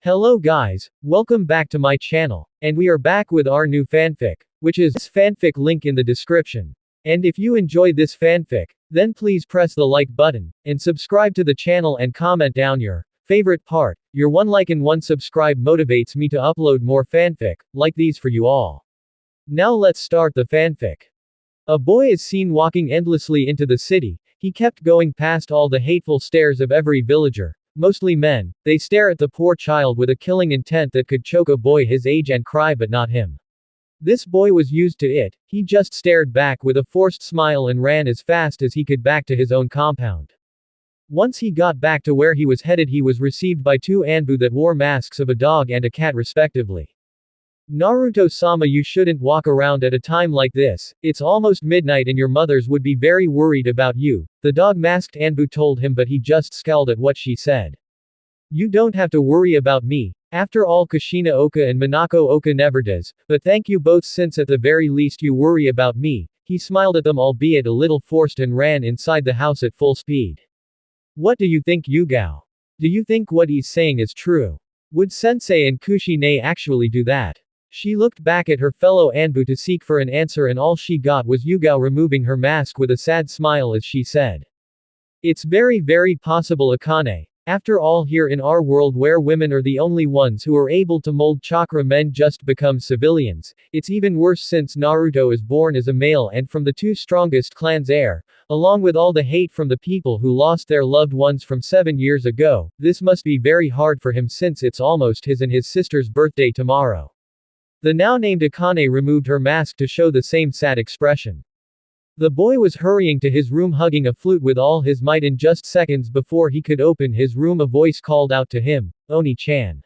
Hello guys, welcome back to my channel, and we are back with our new fanfic, which is fanfic link in the description. And if you enjoy this fanfic, then please press the like button, and subscribe to the channel and comment down your favorite part. Your one like and one subscribe motivates me to upload more fanfic, like these for you all. Now let's start the fanfic. A boy is seen walking endlessly into the city. He kept going past all the hateful stares of every villager. Mostly men, they stare at the poor child with a killing intent that could choke a boy his age and cry, but not him. This boy was used to it. He just stared back with a forced smile and ran as fast as he could back to his own compound. Once he got back to where he was headed, he was received by two Anbu that wore masks of a dog and a cat respectively. Naruto-sama, you shouldn't walk around at a time like this. It's almost midnight and your mothers would be very worried about you, the dog-masked Anbu told him, but he just scowled at what she said. You don't have to worry about me. After all, Kushina Oka and Minako Oka never does, but thank you both, since at the very least you worry about me. He smiled at them, albeit a little forced, and ran inside the house at full speed. What do you think, Yugao? Do you think what he's saying is true? Would Sensei and Kushina actually do that? She looked back at her fellow Anbu to seek for an answer, and all she got was Yugao removing her mask with a sad smile as she said. It's very possible, Akane. After all, here in our world where women are the only ones who are able to mold chakra, men just become civilians. It's even worse since Naruto is born as a male and from the two strongest clans heir, along with all the hate from the people who lost their loved ones from 7 years ago. This must be very hard for him since it's almost his and his sister's birthday tomorrow. The now named Akane removed her mask to show the same sad expression. The boy was hurrying to his room, hugging a flute with all his might, and just seconds before he could open his room a voice called out to him, Oni-chan.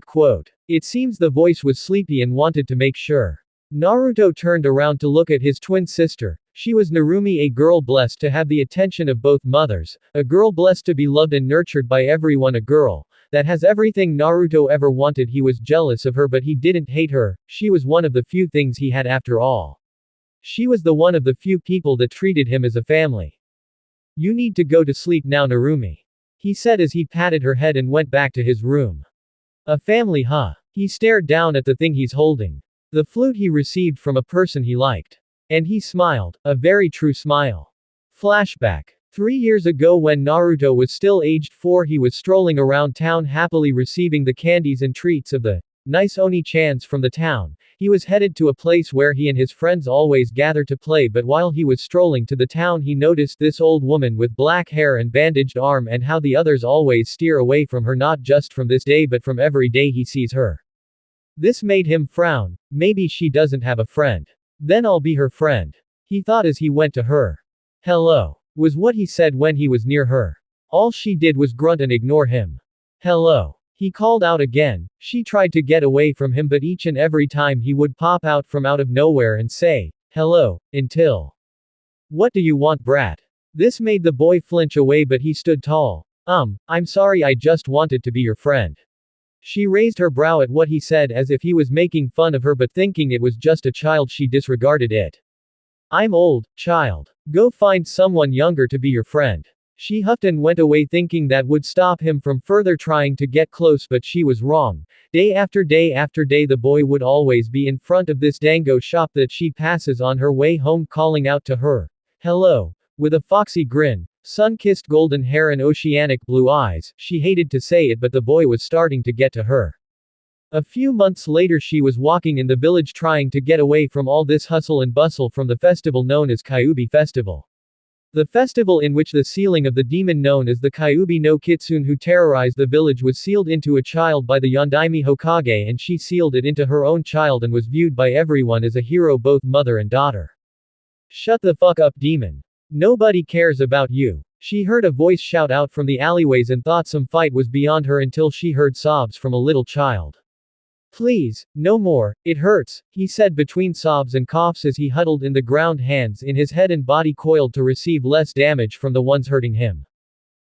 Quote. It seems the voice was sleepy and wanted to make sure. Naruto turned around to look at his twin sister. She was Narumi, a girl blessed to have the attention of both mothers, a girl blessed to be loved and nurtured by everyone, a girl that has everything Naruto ever wanted. He was jealous of her, but he didn't hate her. She was one of the few things he had after all. She was the one of the few people that treated him as a family. You need to go to sleep now, Narumi, he said as he patted her head and went back to his room. A family, huh? He stared down at the thing he's holding. The flute he received from a person he liked. And he smiled, a very true smile. Flashback. 3 years ago, when Naruto was still aged 4, he was strolling around town happily receiving the candies and treats of the nice Oni-chans from the town. He was headed to a place where he and his friends always gather to play, but while he was strolling to the town, he noticed this old woman with black hair and bandaged arm, and how the others always steer away from her, not just from this day but from every day he sees her. This made him frown. Maybe she doesn't have a friend. Then I'll be her friend, he thought as he went to her. Hello, was what he said when he was near her. All she did was grunt and ignore him. Hello, he called out again. She tried to get away from him, but each and every time he would pop out from out of nowhere and say, hello, until. What do you want, brat? This made the boy flinch away, but he stood tall. I'm sorry, I just wanted to be your friend. She raised her brow at what he said as if he was making fun of her, but thinking it was just a child, she disregarded it. I'm old, child. Go find someone younger to be your friend. She huffed and went away, thinking that would stop him from further trying to get close, but she was wrong. Day after day after day, the boy would always be in front of this dango shop that she passes on her way home, calling out to her. Hello. With a foxy grin, sun-kissed golden hair and oceanic blue eyes. She hated to say it, but the boy was starting to get to her. A few months later, she was walking in the village trying to get away from all this hustle and bustle from the festival known as Kyubi Festival. The festival in which the sealing of the demon known as the Kyubi no Kitsune who terrorized the village was sealed into a child by the Yondaime Hokage, and she sealed it into her own child and was viewed by everyone as a hero, both mother and daughter. Shut the fuck up, demon. Nobody cares about you. She heard a voice shout out from the alleyways and thought some fight was beyond her until she heard sobs from a little child. Please, no more, it hurts, he said between sobs and coughs as he huddled in the ground, hands in his head and body coiled to receive less damage from the ones hurting him.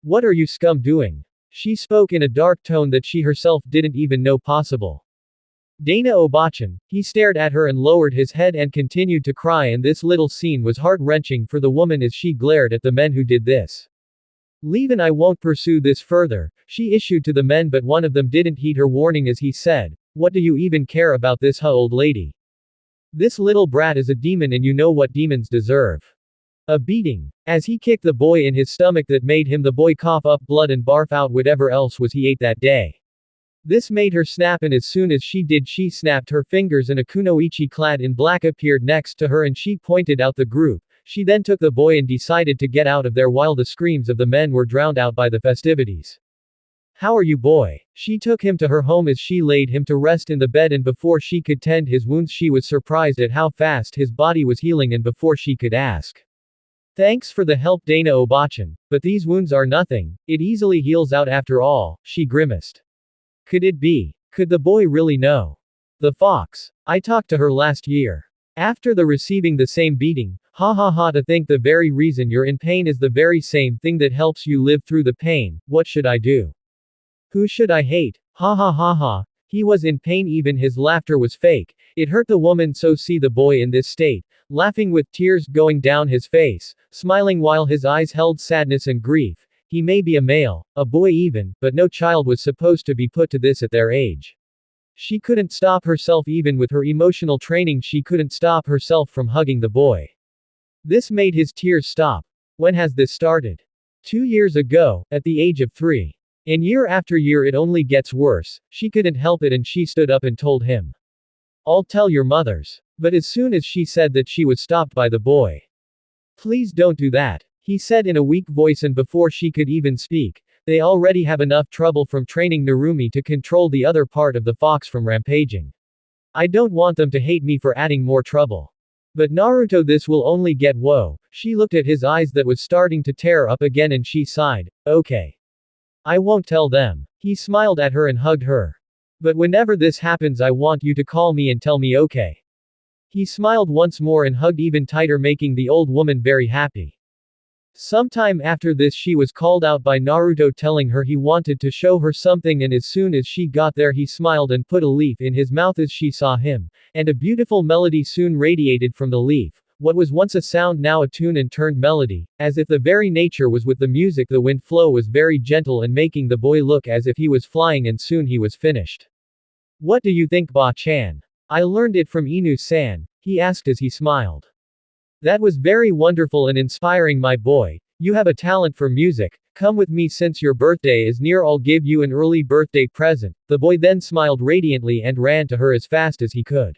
What are you scum doing? She spoke in a dark tone that she herself didn't even know possible. Dana Obachan, he stared at her and lowered his head and continued to cry, and this little scene was heart-wrenching for the woman as she glared at the men who did this. Leave and I won't pursue this further, she issued to the men, but one of them didn't heed her warning as he said, what do you even care about this old lady? This little brat is a demon and you know what demons deserve. A beating. As he kicked the boy in his stomach that made him the boy cough up blood and barf out whatever else was he ate that day. This made her snap and as soon as she did she snapped her fingers and a kunoichi clad in black appeared next to her and she pointed out the group. She then took the boy and decided to get out of there while the screams of the men were drowned out by the festivities. How are you boy? She took him to her home as she laid him to rest in the bed and before she could tend his wounds she was surprised at how fast his body was healing and before she could ask. Thanks for the help Dana Obachan, but these wounds are nothing, it easily heals out after all, she grimaced. Could it be? Could the boy really know? The fox. I talked to her last year. After the receiving the same beating, ha ha ha to think the very reason you're in pain is the very same thing that helps you live through the pain, what should I do? Who should I hate? Ha ha ha ha. He was in pain even his laughter was fake, it hurt the woman so see the boy in this state, laughing with tears going down his face, smiling while his eyes held sadness and grief, he may be a male, a boy even, but no child was supposed to be put to this at their age. She couldn't stop herself even with her emotional training she couldn't stop herself from hugging the boy. This made his tears stop. When has this started? 2 years ago, at the age of 3. And year after year it only gets worse, she couldn't help it and she stood up and told him. I'll tell your mothers. But as soon as she said that she was stopped by the boy. Please don't do that, he said in a weak voice and before she could even speak, they already have enough trouble from training Narumi to control the other part of the fox from rampaging. I don't want them to hate me for adding more trouble. But Naruto this will only get woe, she looked at his eyes that was starting to tear up again and she sighed, okay. I won't tell them. He smiled at her and hugged her. But whenever this happens I want you to call me and tell me okay. He smiled once more and hugged even tighter making the old woman very happy. Sometime after this she was called out by Naruto telling her he wanted to show her something and as soon as she got there he smiled and put a leaf in his mouth as she saw him, and a beautiful melody soon radiated from the leaf, what was once a sound now a tune and turned melody, as if the very nature was with the music the wind flow was very gentle and making the boy look as if he was flying and soon he was finished. What do you think Ba-chan? I learned it from Inu-san, he asked as he smiled. That was very wonderful and inspiring my boy, you have a talent for music, come with me since your birthday is near I'll give you an early birthday present, the boy then smiled radiantly and ran to her as fast as he could.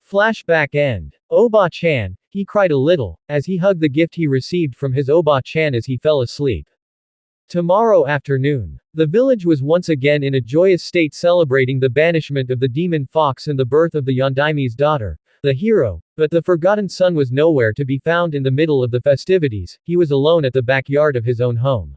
Flashback end. Oba-chan, he cried a little, as he hugged the gift he received from his Oba-chan as he fell asleep. Tomorrow afternoon. The village was once again in a joyous state celebrating the banishment of the demon fox and the birth of the Yondaimi's daughter, the hero, but the forgotten son was nowhere to be found in the middle of the festivities, he was alone at the backyard of his own home.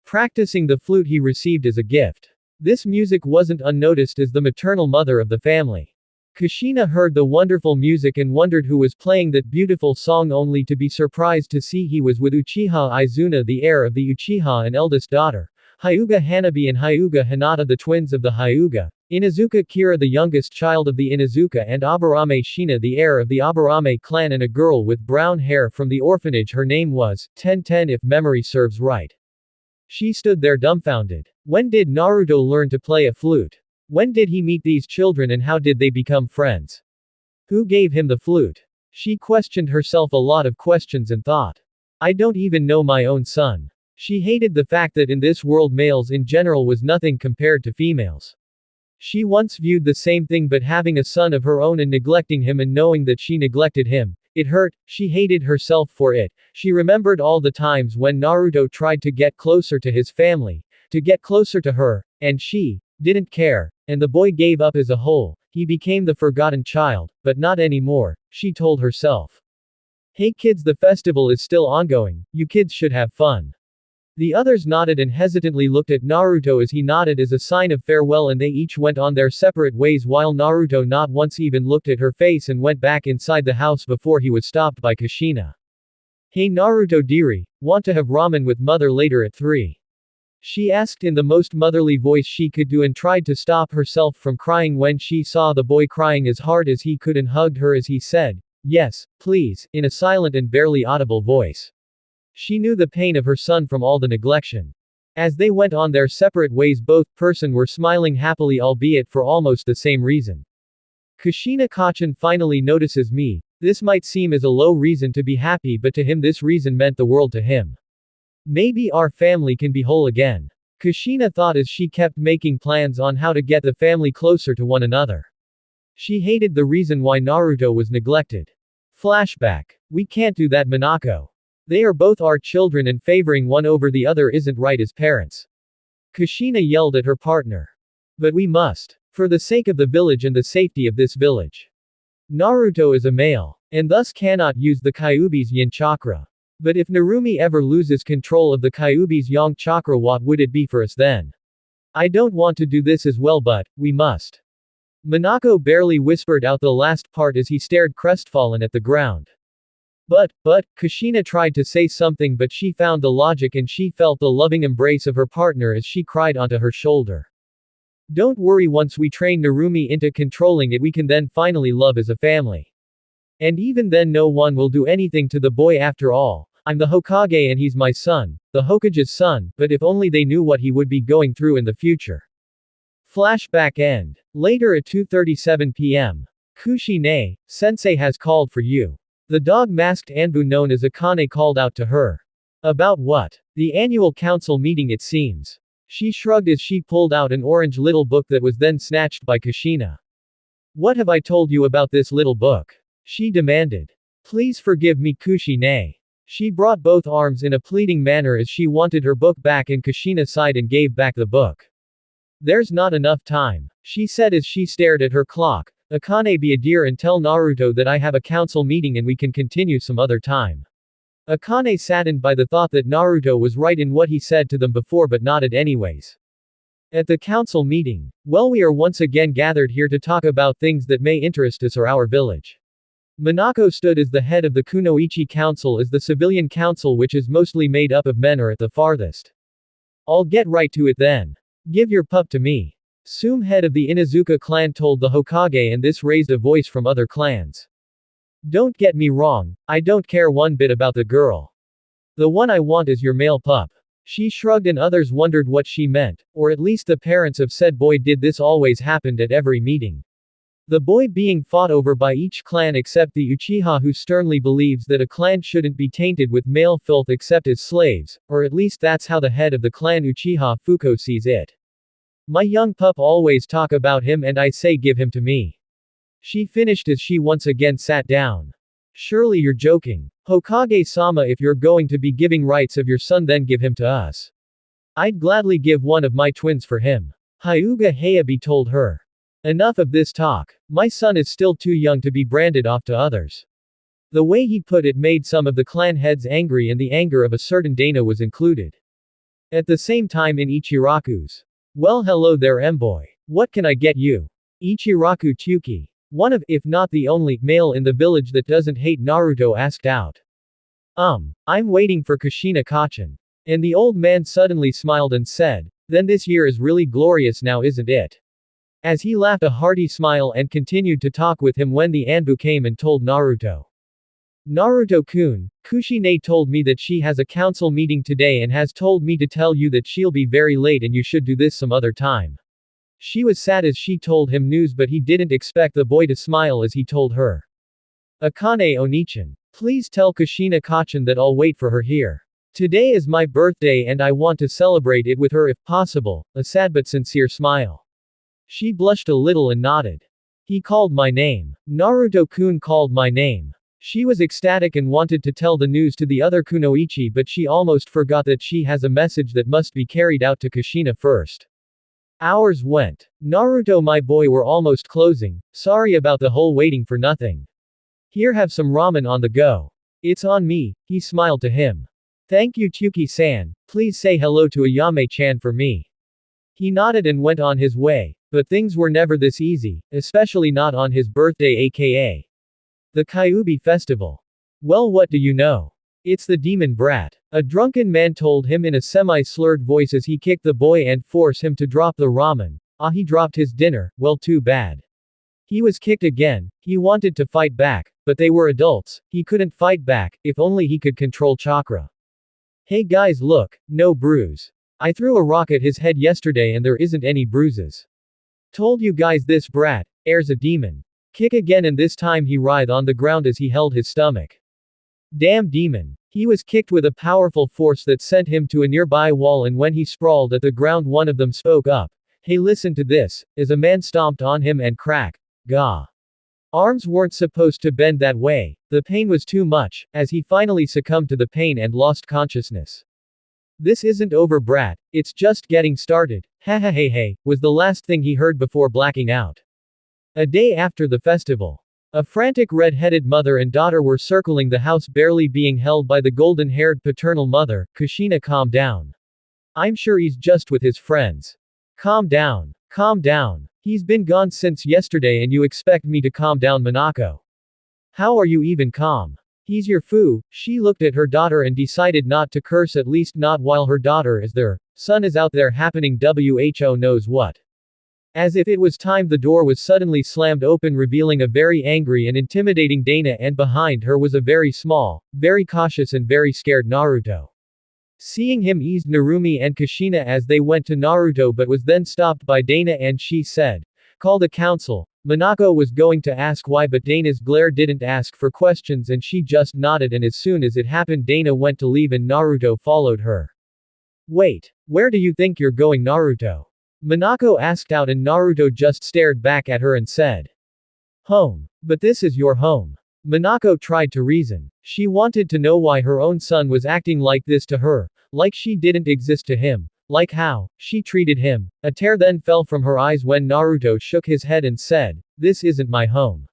Practicing the flute he received as a gift. This music wasn't unnoticed as the maternal mother of the family. Kushina heard the wonderful music and wondered who was playing that beautiful song only to be surprised to see he was with Uchiha Izuna the heir of the Uchiha and eldest daughter, Hyuga Hanabi and Hyuga Hinata the twins of the Hyuga, Inuzuka Kira the youngest child of the Inuzuka and Aburame Shina the heir of the Aburame clan and a girl with brown hair from the orphanage her name was, Ten if memory serves right. She stood there dumbfounded. When did Naruto learn to play a flute? When did he meet these children and how did they become friends? Who gave him the flute? She questioned herself a lot of questions and thought. I don't even know my own son. She hated the fact that in this world males in general was nothing compared to females. She once viewed the same thing but having a son of her own and neglecting him and knowing that she neglected him, it hurt, she hated herself for it, she remembered all the times when Naruto tried to get closer to his family, to get closer to her, and she didn't care, and the boy gave up as a whole, he became the forgotten child, but not anymore, she told herself. Hey kids, the festival is still ongoing, you kids should have fun. The others nodded and hesitantly looked at Naruto as he nodded as a sign of farewell and they each went on their separate ways while Naruto not once even looked at her face and went back inside the house before he was stopped by Kushina. Hey Naruto dearie, want to have ramen with mother later at 3? She asked in the most motherly voice she could do and tried to stop herself from crying when she saw the boy crying as hard as he could and hugged her as he said, yes, please, in a silent and barely audible voice. She knew the pain of her son from all the neglection. As they went on their separate ways, both person were smiling happily, albeit for almost the same reason. Kushina Kachan finally notices me. This might seem as a low reason to be happy, but to him this reason meant the world to him. Maybe our family can be whole again. Kushina thought as she kept making plans on how to get the family closer to one another. She hated the reason why Naruto was neglected. Flashback. We can't do that, Minako. They are both our children and favoring one over the other isn't right as parents. Kushina yelled at her partner. But we must. For the sake of the village and the safety of this village. Naruto is a male, and thus cannot use the Kyuubi's yin chakra. But if Narumi ever loses control of the Kyuubi's yang chakra, what would it be for us then? I don't want to do this as well, but we must. Minako barely whispered out the last part as he stared crestfallen at the ground. But, Kushina tried to say something, but she found the logic and she felt the loving embrace of her partner as she cried onto her shoulder. Don't worry, once we train Narumi into controlling it, we can then finally love as a family. And even then no one will do anything to the boy after all. I'm the Hokage and he's my son, the Hokage's son, but if only they knew what he would be going through in the future. Flashback end. Later at 2:37 p.m. Kushina, sensei has called for you. The dog-masked Anbu known as Akane called out to her. About what? The annual council meeting, it seems. She shrugged as she pulled out an orange little book that was then snatched by Kushina. What have I told you about this little book? She demanded. Please forgive me, Kushina. She brought both arms in a pleading manner as she wanted her book back, and Kushina sighed and gave back the book. There's not enough time, she said as she stared at her clock. Akane, be a dear and tell Naruto that I have a council meeting and we can continue some other time. Akane saddened by the thought that Naruto was right in what he said to them before, but nodded anyways. At the council meeting, well, we are once again gathered here to talk about things that may interest us or our village. Minako stood as the head of the Kunoichi Council, as the civilian council, which is mostly made up of men, are at the farthest. I'll get right to it then. Give your pup to me. Sume, head of the Inuzuka clan, told the Hokage, and this raised a voice from other clans. Don't get me wrong, I don't care one bit about the girl. The one I want is your male pup. She shrugged and others wondered what she meant, or at least the parents of said boy did. This always happened at every meeting. The boy being fought over by each clan except the Uchiha, who sternly believes that a clan shouldn't be tainted with male filth except as slaves, or at least that's how the head of the clan Uchiha Fuko sees it. My young pup always talk about him and I say give him to me. She finished as she once again sat down. Surely you're joking. Hokage-sama, if you're going to be giving rights of your son, then give him to us. I'd gladly give one of my twins for him. Hyuga Heiabi told her. Enough of this talk. My son is still too young to be branded off to others. The way he put it made some of the clan heads angry, and the anger of a certain Dana was included. At the same time in Ichiraku's. Well, hello there, M-boy. What can I get you? Ichiraku Tsuki, one of, if not the only, male in the village that doesn't hate Naruto, asked out. I'm waiting for Kushina Kachan. And the old man suddenly smiled and said, then this year is really glorious now, isn't it? As he laughed a hearty smile and continued to talk with him when the Anbu came and told Naruto. Naruto-kun, Kushina told me that she has a council meeting today and has told me to tell you that she'll be very late and you should do this some other time. She was sad as she told him news, but he didn't expect the boy to smile as he told her. Akane Onichan, please tell Kushina Kachan that I'll wait for her here. Today is my birthday and I want to celebrate it with her if possible, a sad but sincere smile. She blushed a little and nodded. He called my name. Naruto-kun called my name. She was ecstatic and wanted to tell the news to the other Kunoichi, but she almost forgot that she has a message that must be carried out to Kushina first. Hours went. Naruto, my boy, we're almost closing. Sorry about the whole waiting for nothing. Here, have some ramen on the go. It's on me, he smiled to him. Thank you, Tsuki-san. Please say hello to Ayame-chan for me. He nodded and went on his way, but things were never this easy, especially not on his birthday, aka the Kyuubi festival. Well, what do you know? It's the demon brat. A drunken man told him in a semi-slurred voice as he kicked the boy and forced him to drop the ramen. He dropped his dinner, well, too bad. He was kicked again. He wanted to fight back, but they were adults, he couldn't fight back, if only he could control chakra. Hey guys look, no bruise. I threw a rock at his head yesterday and there isn't any bruises. Told you guys this brat, airs a demon. Kick again and this time he writhed on the ground as he held his stomach. Damn demon. He was kicked with a powerful force that sent him to a nearby wall and when he sprawled at the ground one of them spoke up. Hey listen to this, as a man stomped on him and crack. Gah. Arms weren't supposed to bend that way, the pain was too much, as he finally succumbed to the pain and lost consciousness. This isn't over brat, it's just getting started, hey, was the last thing he heard before blacking out. A day after the festival. A frantic red-headed mother and daughter were circling the house barely being held by the golden-haired paternal mother. Kushina calm down. I'm sure he's just with his friends. Calm down. Calm down. He's been gone since yesterday and you expect me to calm down Minako. How are you even calm? He's your foo. She looked at her daughter and decided not to curse, at least not while her daughter is there. Son is out there happening who knows what. As if it was time the door was suddenly slammed open revealing a very angry and intimidating Dana and behind her was a very small, very cautious and very scared Naruto. Seeing him eased Narumi and Kushina as they went to Naruto but was then stopped by Dana and she said, call the council. Minako was going to ask why but Dana's glare didn't ask for questions and she just nodded and as soon as it happened Dana went to leave and Naruto followed her. Wait, where do you think you're going Naruto? Minako asked out and Naruto just stared back at her and said. Home. But this is your home. Minako tried to reason. She wanted to know why her own son was acting like this to her, like she didn't exist to him, like how she treated him. A tear then fell from her eyes when Naruto shook his head and said, this isn't my home.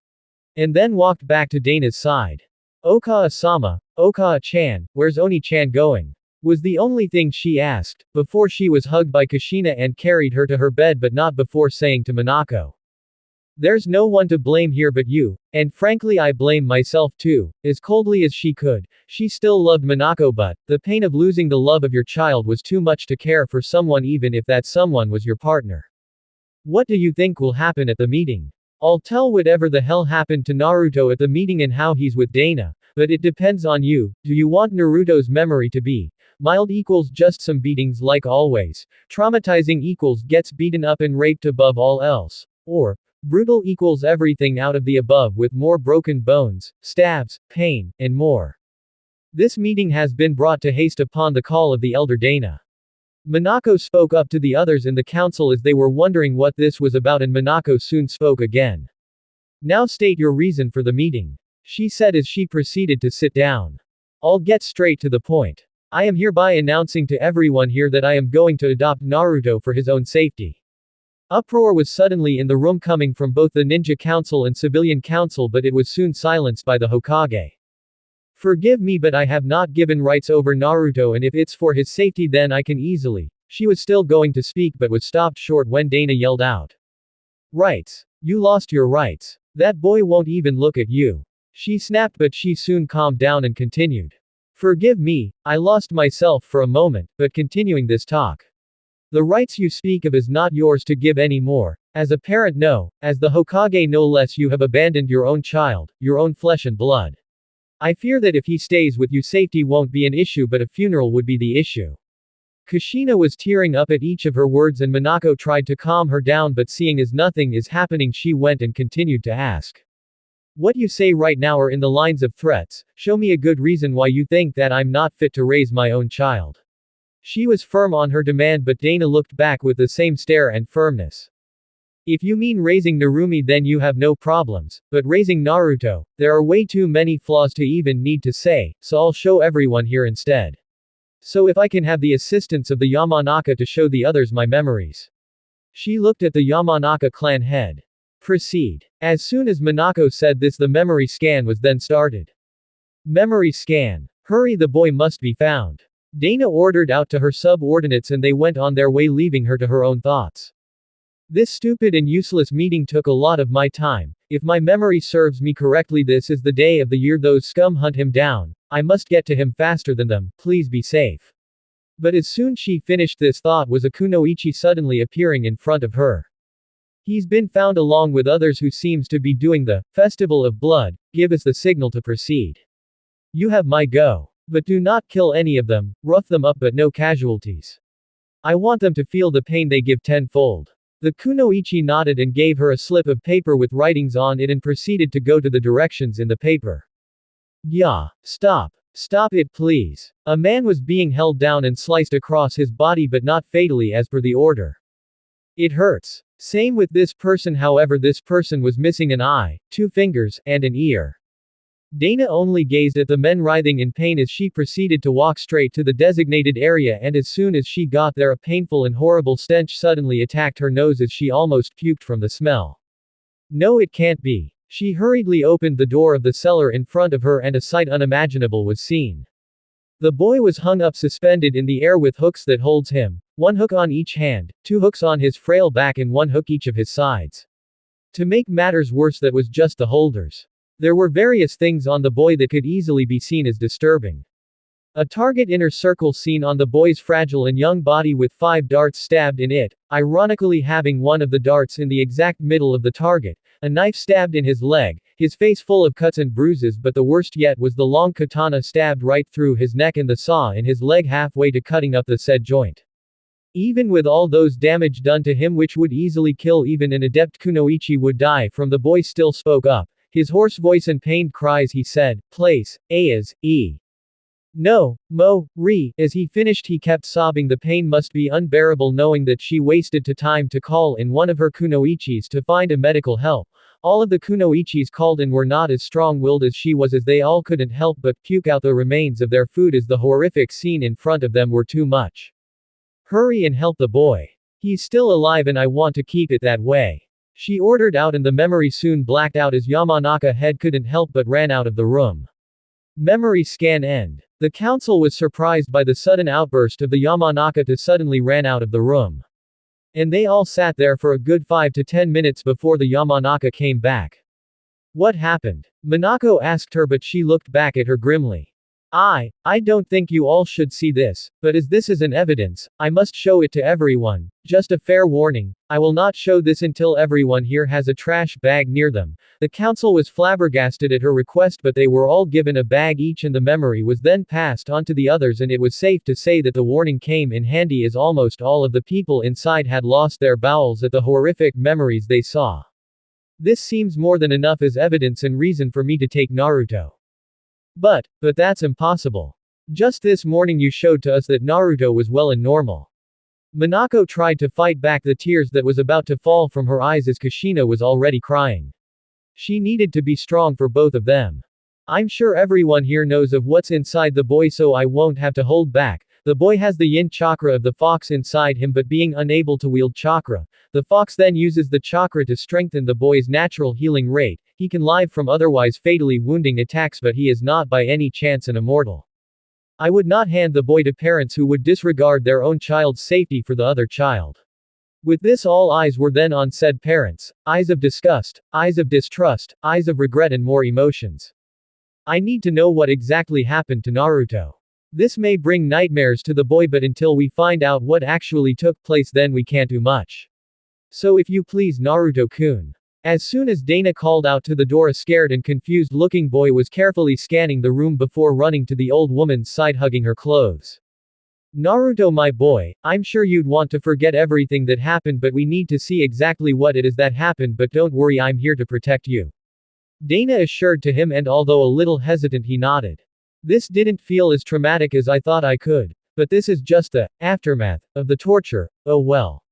And then walked back to Dana's side. Okaa-sama, Okaa-chan, where's Oni-chan going? Was the only thing she asked, before she was hugged by Kushina and carried her to her bed but not before saying to Minako. There's no one to blame here but you, and frankly I blame myself too. As coldly as she could, she still loved Minako but, the pain of losing the love of your child was too much to care for someone even if that someone was your partner. What do you think will happen at the meeting? I'll tell whatever the hell happened to Naruto at the meeting and how he's with Dana, but it depends on you. Do you want Naruto's memory to be mild equals just some beatings like always, traumatizing equals gets beaten up and raped above all else, or brutal equals everything out of the above with more broken bones, stabs, pain, and more. This meeting has been brought to haste upon the call of the elder Dana. Minako spoke up to the others in the council as they were wondering what this was about and Minako soon spoke again. Now state your reason for the meeting. She said as she proceeded to sit down. I'll get straight to the point. I am hereby announcing to everyone here that I am going to adopt Naruto for his own safety. Uproar was suddenly in the room coming from both the Ninja Council and Civilian Council but it was soon silenced by the Hokage. Forgive me but I have not given rights over Naruto and if it's for his safety then I can easily. She was still going to speak but was stopped short when Dana yelled out. Rights. You lost your rights. That boy won't even look at you. She snapped but she soon calmed down and continued. Forgive me, I lost myself for a moment, but continuing this talk. The rights you speak of is not yours to give anymore. As a parent no, as the Hokage no less you have abandoned your own child, your own flesh and blood. I fear that if he stays with you safety won't be an issue but a funeral would be the issue. Kushina was tearing up at each of her words and Minako tried to calm her down but seeing as nothing is happening she went and continued to ask. What you say right now are in the lines of threats, show me a good reason why you think that I'm not fit to raise my own child. She was firm on her demand but Dana looked back with the same stare and firmness. If you mean raising Narumi then you have no problems, but raising Naruto, there are way too many flaws to even need to say, so I'll show everyone here instead. So if I can have the assistance of the Yamanaka to show the others my memories. She looked at the Yamanaka clan head. Proceed. As soon as Minako said this the memory scan was then started. Memory scan. Hurry the boy must be found. Dana ordered out to her subordinates and they went on their way leaving her to her own thoughts. This stupid and useless meeting took a lot of my time. If my memory serves me correctly this is the day of the year those scum hunt him down. I must get to him faster than them, please be safe. But as soon she finished this thought was Akunoichi suddenly appearing in front of her. He's been found along with others who seems to be doing the Festival of Blood, give us the signal to proceed. You have my go. But do not kill any of them, rough them up but no casualties. I want them to feel the pain they give tenfold. The kunoichi nodded and gave her a slip of paper with writings on it and proceeded to go to the directions in the paper. Yeah, stop. Stop it please. A man was being held down and sliced across his body but not fatally as per the order. It hurts. Same with this person, however this person was missing an eye, 2 fingers, and an ear. Dana only gazed at the men writhing in pain as she proceeded to walk straight to the designated area, and as soon as she got there a painful and horrible stench suddenly attacked her nose as she almost puked from the smell. No, it can't be. She hurriedly opened the door of the cellar in front of her and a sight unimaginable was seen. The boy was hung up suspended in the air with hooks that holds him, 1 hook on each hand, 2 hooks on his frail back and 1 hook each of his sides. To make matters worse, that was just the holders. There were various things on the boy that could easily be seen as disturbing. A target inner circle seen on the boy's fragile and young body with 5 darts stabbed in it, ironically having one of the darts in the exact middle of the target, a knife stabbed in his leg, his face full of cuts and bruises, but the worst yet was the long katana stabbed right through his neck and the saw in his leg halfway to cutting up the said joint. Even with all those damage done to him which would easily kill even an adept kunoichi would die from, the boy still spoke up. His hoarse voice and pained cries he said, place, Ayas, no, mo, re, as he finished he kept sobbing. The pain must be unbearable knowing that she wasted time to call in one of her kunoichis to find a medical help. All of the kunoichis called in were not as strong-willed as she was, as they all couldn't help but puke out the remains of their food as the horrific scene in front of them were too much. Hurry and help the boy. He's still alive and I want to keep it that way. She ordered out, and the memory soon blacked out as Yamanaka head couldn't help but ran out of the room. Memory scan end. The council was surprised by the sudden outburst of the Yamanaka to suddenly ran out of the room. And they all sat there for a good 5 to 10 minutes before the Yamanaka came back. What happened? Minako asked her, but she looked back at her grimly. I don't think you all should see this, but as this is an evidence, I must show it to everyone. Just a fair warning, I will not show this until everyone here has a trash bag near them. The council was flabbergasted at her request, but they were all given a bag each and the memory was then passed on to the others, and it was safe to say that the warning came in handy as almost all of the people inside had lost their bowels at the horrific memories they saw. This seems more than enough as evidence and reason for me to take Naruto. But that's impossible. Just this morning you showed to us that Naruto was well and normal. Minako tried to fight back the tears that was about to fall from her eyes as Kushina was already crying. She needed to be strong for both of them. I'm sure everyone here knows of what's inside the boy, so I won't have to hold back. The boy has the yin chakra of the fox inside him, but being unable to wield chakra, the fox then uses the chakra to strengthen the boy's natural healing rate. He can live from otherwise fatally wounding attacks, but he is not by any chance an immortal. I would not hand the boy to parents who would disregard their own child's safety for the other child. With this, all eyes were then on said parents, eyes of disgust, eyes of distrust, eyes of regret and more emotions. I need to know what exactly happened to Naruto. This may bring nightmares to the boy, but until we find out what actually took place, then we can't do much. So if you please, Naruto-kun. As soon as Dana called out to the door, a scared and confused looking boy was carefully scanning the room before running to the old woman's side, hugging her clothes. Naruto, my boy, I'm sure you'd want to forget everything that happened, but we need to see exactly what it is that happened, but don't worry, I'm here to protect you. Dana assured to him, and although a little hesitant he nodded. This didn't feel as traumatic as I thought I could. But this is just the aftermath of the torture. Oh well.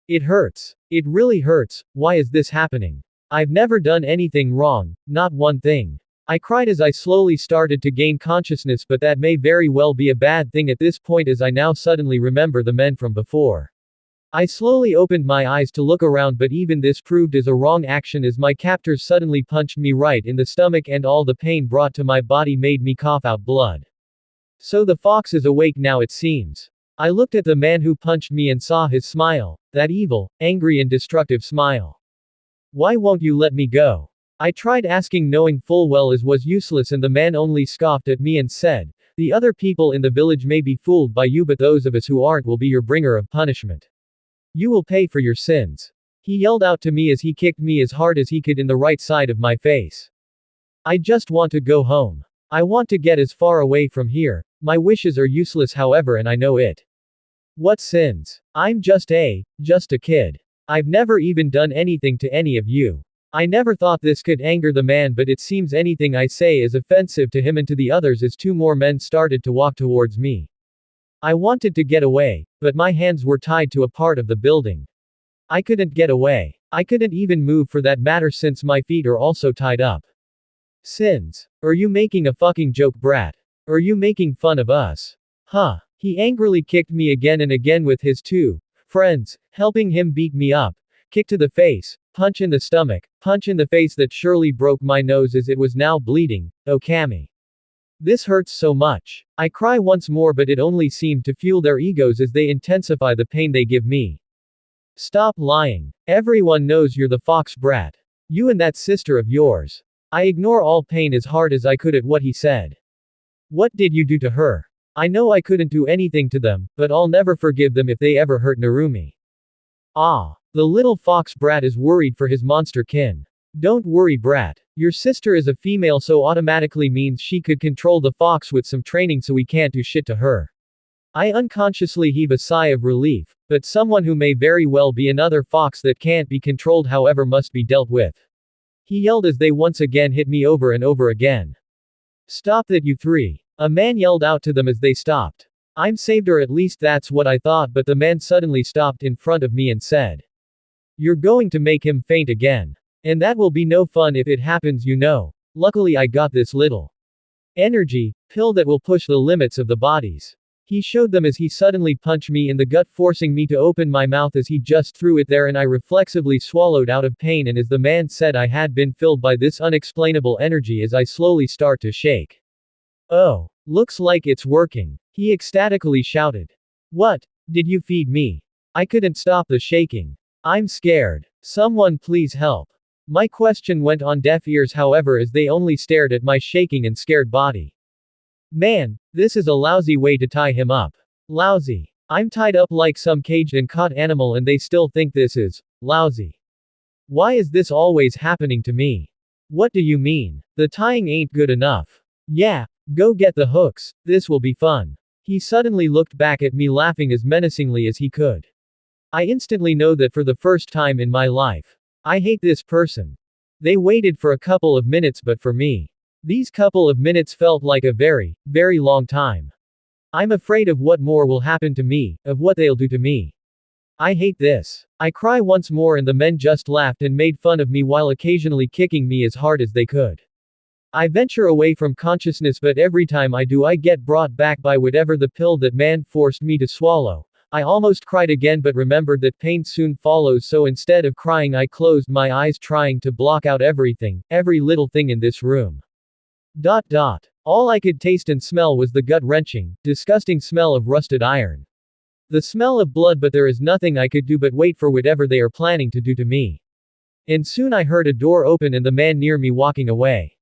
It hurts. It really hurts. Why is this happening? I've never done anything wrong, not one thing. I cried as I slowly started to gain consciousness, but that may very well be a bad thing at this point, as I now suddenly remember the men from before. I slowly opened my eyes to look around, but even this proved as a wrong action, as my captors suddenly punched me right in the stomach, and all the pain brought to my body made me cough out blood. So the fox is awake now, it seems. I looked at the man who punched me and saw his smile, that evil, angry and destructive smile. Why won't you let me go? I tried asking, knowing full well as was useless, and the man only scoffed at me and said, the other people in the village may be fooled by you, but those of us who aren't will be your bringer of punishment. You will pay for your sins. He yelled out to me as he kicked me as hard as he could in the right side of my face. I just want to go home. I want to get as far away from here. My wishes are useless however and I know it. What sins? I'm just a kid. I've never even done anything to any of you. I never thought this could anger the man but it seems anything I say is offensive to him and to the others as two more men started to walk towards me. I wanted to get away, but my hands were tied to a part of the building. I couldn't get away. I couldn't even move for that matter since my feet are also tied up. Sins. Are you making a fucking joke, brat? Are you making fun of us? Huh. He angrily kicked me again and again with his two friends, helping him beat me up. Kick to the face, punch in the stomach, punch in the face that surely broke my nose as it was now bleeding. Oh Cammy. This hurts so much. I cry once more but it only seemed to fuel their egos as they intensify the pain they give me. Stop lying. Everyone knows you're the fox brat. You and that sister of yours. I ignore all pain as hard as I could at what he said. What did you do to her? I know I couldn't do anything to them, but I'll never forgive them if they ever hurt Narumi. Ah. The little fox brat is worried for his monster kin. Don't worry brat. Your sister is a female so automatically means she could control the fox with some training so we can't do shit to her. I unconsciously heave a sigh of relief, but someone who may very well be another fox that can't be controlled however must be dealt with. He yelled as they once again hit me over and over again. Stop that you three. A man yelled out to them as they stopped. I'm saved or at least that's what I thought but the man suddenly stopped in front of me and said. You're going to make him faint again. And that will be no fun if it happens you know. Luckily I got this little energy pill that will push the limits of the bodies. He showed them as he suddenly punched me in the gut forcing me to open my mouth as he just threw it there and I reflexively swallowed out of pain and as the man said I had been filled by this unexplainable energy as I slowly start to shake. Oh. Looks like it's working. He ecstatically shouted. What? Did you feed me? I couldn't stop the shaking. I'm scared. Someone please help. My question went on deaf ears however as they only stared at my shaking and scared body. Man, this is a lousy way to tie him up. Lousy. I'm tied up like some caged and caught animal and they still think this is lousy. Why is this always happening to me? What do you mean? The tying ain't good enough. Yeah, go get the hooks, this will be fun. He suddenly looked back at me laughing as menacingly as he could. I instantly know that for the first time in my life. I hate this person. They waited for a couple of minutes but for me. These couple of minutes felt like a very, very long time. I'm afraid of what more will happen to me, of what they'll do to me. I hate this. I cry once more and the men just laughed and made fun of me while occasionally kicking me as hard as they could. I venture away from consciousness but every time I do I get brought back by whatever the pill that man forced me to swallow. I almost cried again but remembered that pain soon follows so instead of crying I closed my eyes trying to block out everything, every little thing in this room. All I could taste and smell was the gut-wrenching, disgusting smell of rusted iron. The smell of blood but there is nothing I could do but wait for whatever they are planning to do to me. And soon I heard a door open and the man near me walking away.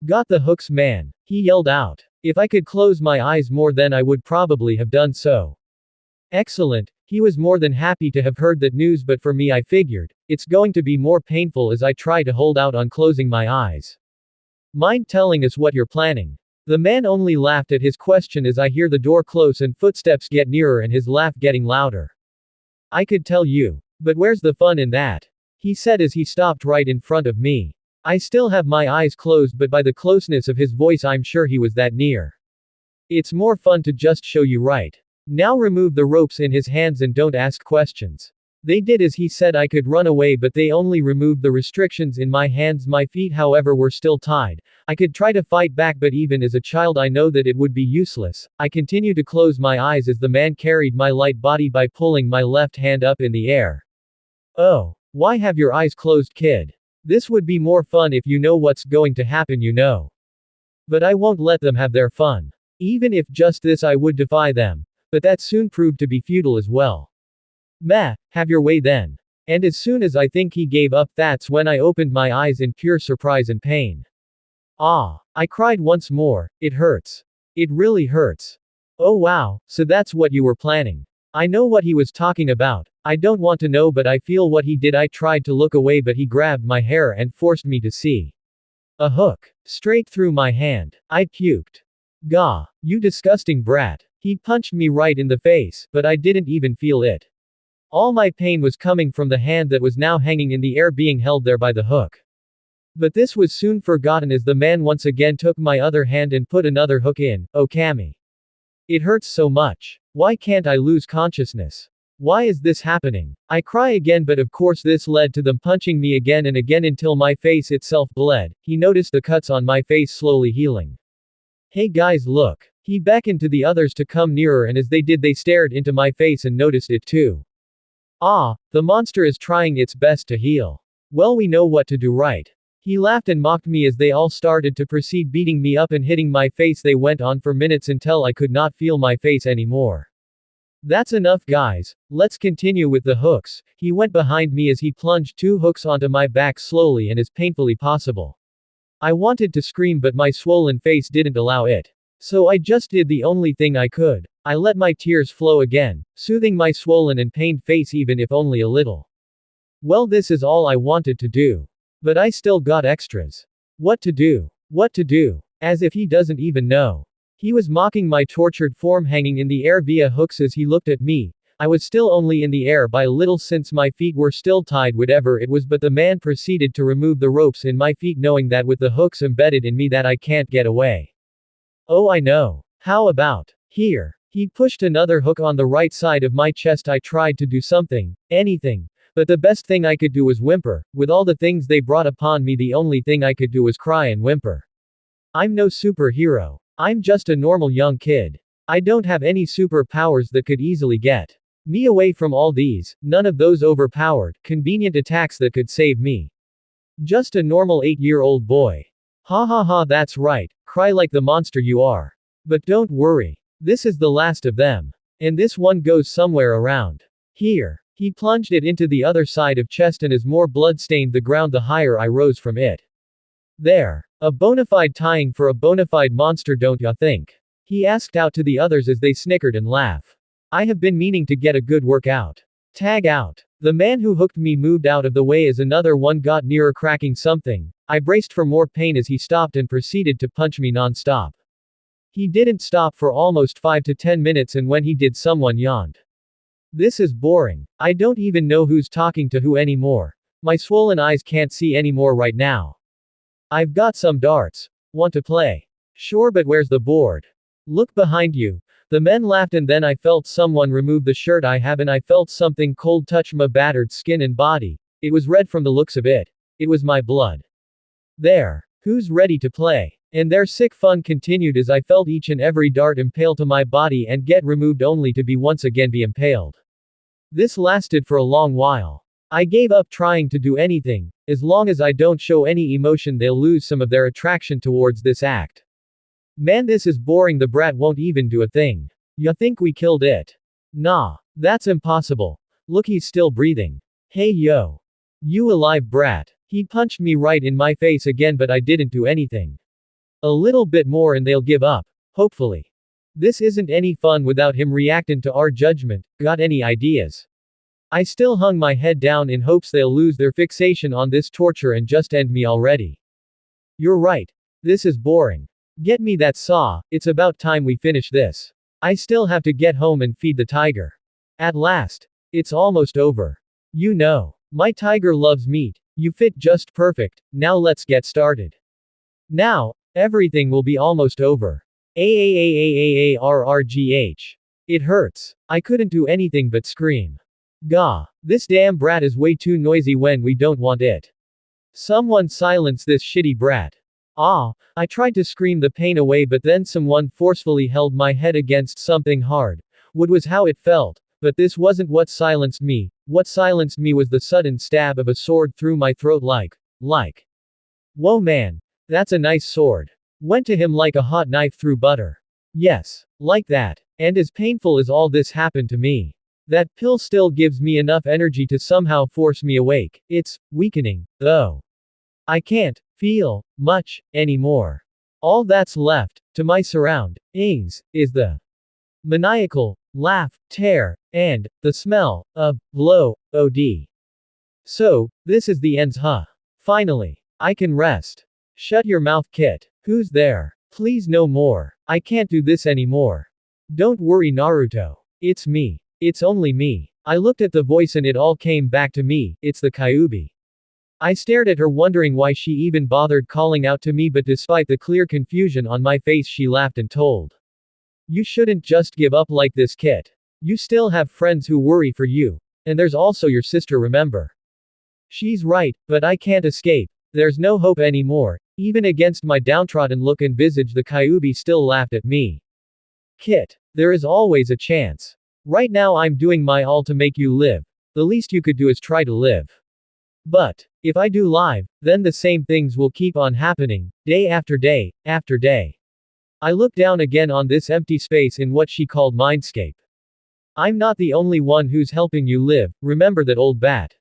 Got the hooks man, he yelled out. If I could close my eyes more then I would probably have done so. Excellent, he was more than happy to have heard that news but for me I figured, it's going to be more painful as I try to hold out on closing my eyes. Mind telling us what you're planning? The man only laughed at his question as I hear the door close and footsteps get nearer and his laugh getting louder. I could tell you. But where's the fun in that? He said as he stopped right in front of me. I still have my eyes closed but by the closeness of his voice I'm sure he was that near. It's more fun to just show you right. Now remove the ropes in his hands and don't ask questions. They did as he said. I could run away but they only removed the restrictions in my hands. My feet however were still tied. I could try to fight back but even as a child I know that it would be useless. I continued to close my eyes as the man carried my light body by pulling my left hand up in the air. Oh. Why have your eyes closed kid? This would be more fun if you know what's going to happen you know. But I won't let them have their fun. Even if just this I would defy them. But that soon proved to be futile as well. Meh, have your way then. And as soon as I think he gave up that's when I opened my eyes in pure surprise and pain. Ah, I cried once more, it hurts. It really hurts. Oh wow, so that's what you were planning. I know what he was talking about. I don't want to know but I feel what he did. I tried to look away but he grabbed my hair and forced me to see. A hook. Straight through my hand. I puked. Gah. You disgusting brat. He punched me right in the face, but I didn't even feel it. All my pain was coming from the hand that was now hanging in the air being held there by the hook. But this was soon forgotten as the man once again took my other hand and put another hook in. Oh Kami. It hurts so much. Why can't I lose consciousness? Why is this happening? I cry again, but of course this led to them punching me again and again until my face itself bled. He noticed the cuts on my face slowly healing. Hey guys, look. He beckoned to the others to come nearer, and as they did they stared into my face and noticed it too. Ah, the monster is trying its best to heal. Well, we know what to do, right? He laughed and mocked me as they all started to proceed beating me up and hitting my face. They went on for minutes until I could not feel my face anymore. That's enough guys, let's continue with the hooks. He went behind me as he plunged 2 hooks onto my back slowly and as painfully possible. I wanted to scream, but my swollen face didn't allow it. So I just did the only thing I could. I let my tears flow again, soothing my swollen and pained face even if only a little. Well, this is all I wanted to do. But I still got extras. What to do? What to do? As if he doesn't even know. He was mocking my tortured form hanging in the air via hooks as he looked at me. I was still only in the air by a little since my feet were still tied, whatever it was, but the man proceeded to remove the ropes in my feet, knowing that with the hooks embedded in me that I can't get away. Oh, I know. How about here? He pushed another hook on the right side of my chest. I tried to do something, anything. But the best thing I could do was whimper. With all the things they brought upon me, the only thing I could do was cry and whimper. I'm no superhero. I'm just a normal young kid. I don't have any superpowers that could easily get me away from all these, none of those overpowered, convenient attacks that could save me. Just a normal 8-year-old boy. Ha ha ha, that's right, cry like the monster you are. But don't worry. This is the last of them. And this one goes somewhere around here. He plunged it into the other side of chest, and as more blood stained the ground, the higher I rose from it. There. A bona fide tying for a bona fide monster, don't ya think? He asked out to the others as they snickered and laughed. I have been meaning to get a good workout. Tag out. The man who hooked me moved out of the way as another one got nearer, cracking something. I braced for more pain as he stopped and proceeded to punch me non-stop. He didn't stop for almost 5 to 10 minutes, and when he did, someone yawned. This is boring. I don't even know who's talking to who anymore. My swollen eyes can't see anymore right now. I've got some darts. Want to play? Sure, but where's the board? Look behind you. The men laughed, and then I felt someone remove the shirt I have, and I felt something cold touch my battered skin and body. It was red from the looks of it. It was my blood. There. Who's ready to play? And their sick fun continued as I felt each and every dart impale to my body and get removed, only to be once again be impaled. This lasted for a long while. I gave up trying to do anything. As long as I don't show any emotion, they'll lose some of their attraction towards this act. Man, this is boring. The brat won't even do a thing. Ya think we killed it? Nah. That's impossible. Look, he's still breathing. Hey yo. You alive, brat? He punched me right in my face again, but I didn't do anything. A little bit more and they'll give up. Hopefully. This isn't any fun without him reacting to our judgment. Got any ideas? I still hung my head down in hopes they'll lose their fixation on this torture and just end me already. You're right. This is boring. Get me that saw. It's about time we finish this. I still have to get home and feed the tiger. At last. It's almost over. You know. My tiger loves meat. You fit just perfect. Now let's get started. Now, everything will be almost over. AAAAAARRGH. It hurts. I couldn't do anything but scream. Gah. This damn brat is way too noisy when we don't want it. Someone silence this shitty brat. Ah. I tried to scream the pain away, but then someone forcefully held my head against something hard. Wood was how it felt. But this wasn't what silenced me. What silenced me was the sudden stab of a sword through my throat like. Whoa man. That's a nice sword. Went to him like a hot knife through butter. Yes. Like that. And as painful as all this happened to me. That pill still gives me enough energy to somehow force me awake. It's weakening, though. I can't feel much anymore. All that's left to my surroundings is the maniacal laugh, tear, and the smell of blow. OD. So, this is the ends, huh? Finally, I can rest. Shut your mouth, Kit. Who's there? Please no more. I can't do this anymore. Don't worry, Naruto. It's me. It's only me. I looked at the voice and it all came back to me, it's the Kyuubi. I stared at her wondering why she even bothered calling out to me, but despite the clear confusion on my face she laughed and told. You shouldn't just give up like this, Kit. You still have friends who worry for you. And there's also your sister, remember. She's right, but I can't escape. There's no hope anymore. Even against my downtrodden look and visage, the Kyuubi still laughed at me. Kit, there is always a chance. Right now I'm doing my all to make you live. The least you could do is try to live. But, if I do live, then the same things will keep on happening, day after day, after day. I looked down again on this empty space in what she called mindscape. I'm not the only one who's helping you live, remember that, old bat.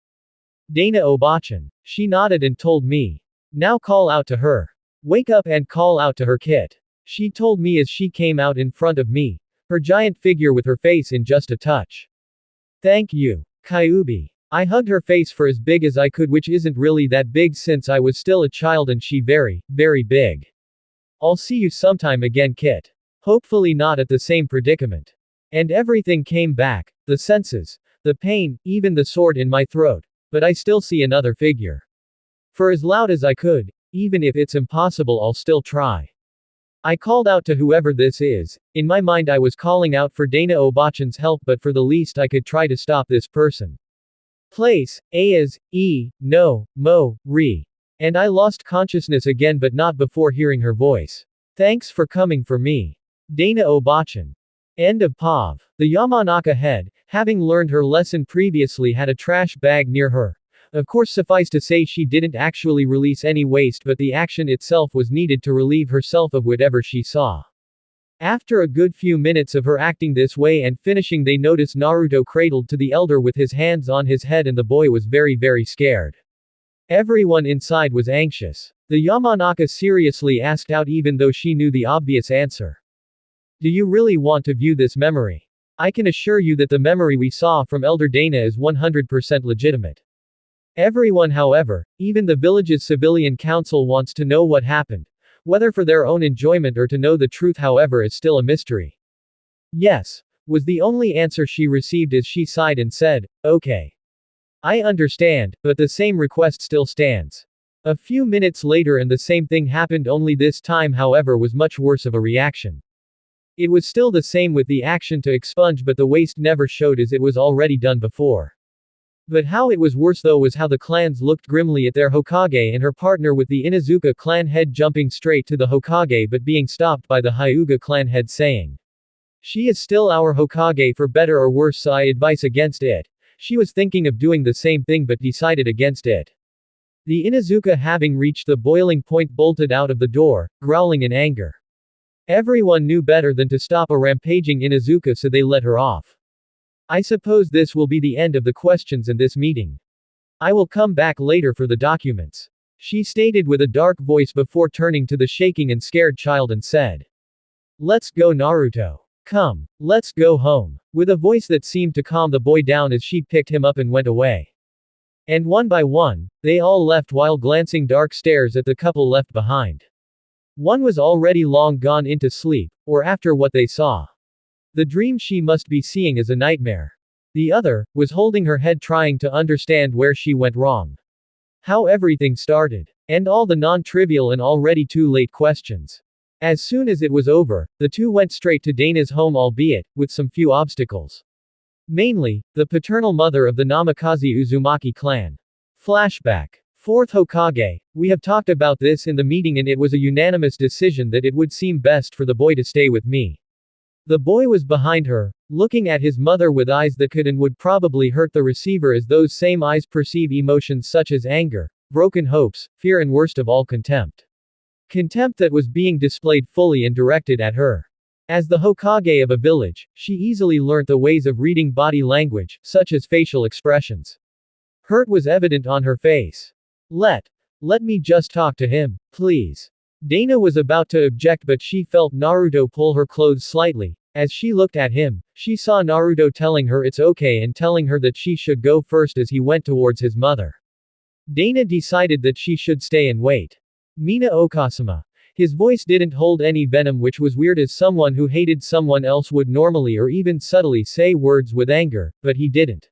Dana Obachan. She nodded and told me. Now call out to her. Wake up and call out to her, Kit. She told me as she came out in front of me. Her giant figure with her face in just a touch. Thank you, Kyuubi. I hugged her face for as big as I could, which isn't really that big since I was still a child and she very, very big. I'll see you sometime again, Kit. Hopefully not at the same predicament. And everything came back, the senses, the pain, even the sword in my throat. But I still see another figure. For as loud as I could, even if it's impossible, I'll still try. I called out to whoever this is. In my mind I was calling out for Dana Obachan's help, but for the least I could try to stop this person. Place, Ayaz, no, mo, re. And I lost consciousness again, but not before hearing her voice. Thanks for coming for me. Dana Obachan. End of POV. The Yamanaka head, having learned her lesson previously, had a trash bag near her. Of course, suffice to say she didn't actually release any waste, but the action itself was needed to relieve herself of whatever she saw. After a good few minutes of her acting this way and finishing, they noticed Naruto cradled to the elder with his hands on his head, and the boy was very, very scared. Everyone inside was anxious. The Yamanaka seriously asked out, even though she knew the obvious answer. Do you really want to view this memory? I can assure you that the memory we saw from Elder Dana is 100% legitimate. Everyone, however, even the village's civilian council, wants to know what happened. Whether for their own enjoyment or to know the truth, however, is still a mystery. Yes, was the only answer she received as she sighed and said, okay. I understand, but the same request still stands. A few minutes later and the same thing happened, only this time, however, was much worse of a reaction. It was still the same with the action to expunge, but the waste never showed as it was already done before. But how it was worse though was how the clans looked grimly at their Hokage and her partner, with the Inuzuka clan head jumping straight to the Hokage but being stopped by the Hyuga clan head saying, "She is still our Hokage for better or worse, so I advise against it." She was thinking of doing the same thing but decided against it. The Inuzuka, having reached the boiling point, bolted out of the door, growling in anger. Everyone knew better than to stop a rampaging Inuzuka, so they let her off. I suppose this will be the end of the questions in this meeting. I will come back later for the documents, she stated with a dark voice before turning to the shaking and scared child and said, "Let's go, Naruto. Come, let's go home," with a voice that seemed to calm the boy down as she picked him up and went away. And one by one, they all left while glancing dark stares at the couple left behind. One was already long gone into sleep, or after what they saw. The dream she must be seeing is a nightmare. The other was holding her head trying to understand where she went wrong. How everything started. And all the non-trivial and already too late questions. As soon as it was over, the two went straight to Dana's home, albeit with some few obstacles. Mainly, the paternal mother of the Namikaze Uzumaki clan. Flashback. Fourth Hokage. We have talked about this in the meeting and it was a unanimous decision that it would seem best for the boy to stay with me. The boy was behind her, looking at his mother with eyes that could and would probably hurt the receiver, as those same eyes perceive emotions such as anger, broken hopes, fear, and worst of all, contempt. Contempt that was being displayed fully and directed at her. As the Hokage of a village, she easily learnt the ways of reading body language, such as facial expressions. Hurt was evident on her face. Let me just talk to him, please. Dana was about to object, but she felt Naruto pull her clothes slightly. As she looked at him, she saw Naruto telling her it's okay and telling her that she should go first as he went towards his mother. Dana decided that she should stay and wait. Mina Okasama. His voice didn't hold any venom, which was weird as someone who hated someone else would normally or even subtly say words with anger, but he didn't.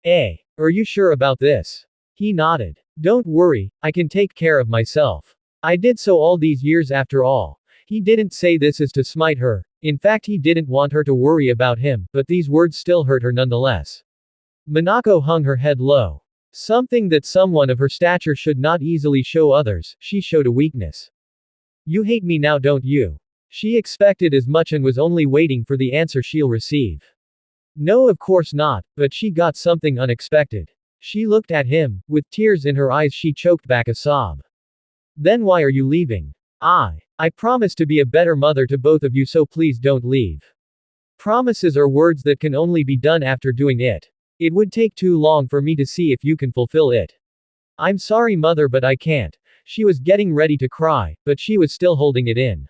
Are you sure about this? He nodded. Don't worry, I can take care of myself. I did so all these years after all. He didn't say this as to smite her. In fact, he didn't want her to worry about him, but these words still hurt her nonetheless. Minako hung her head low. Something that someone of her stature should not easily show others, she showed a weakness. You hate me now, don't you? She expected as much and was only waiting for the answer she'll receive. No, of course not, but she got something unexpected. She looked at him, with tears in her eyes. She choked back a sob. Then why are you leaving? I promise to be a better mother to both of you, so please don't leave. Promises are words that can only be done after doing it. It would take too long for me to see if you can fulfill it. I'm sorry, mother, but I can't. She was getting ready to cry, but she was still holding it in.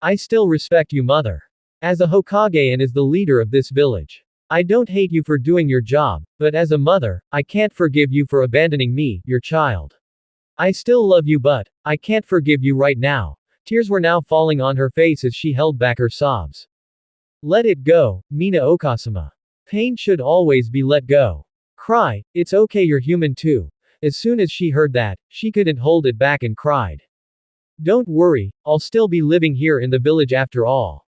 I still respect you, mother. As a Hokage and as the leader of this village. I don't hate you for doing your job, but as a mother, I can't forgive you for abandoning me, your child. I still love you, but I can't forgive you right now. Tears were now falling on her face as she held back her sobs. Let it go, Mina Okasama. Pain should always be let go. Cry, it's okay, you're human too. As soon as she heard that, she couldn't hold it back and cried. Don't worry, I'll still be living here in the village after all.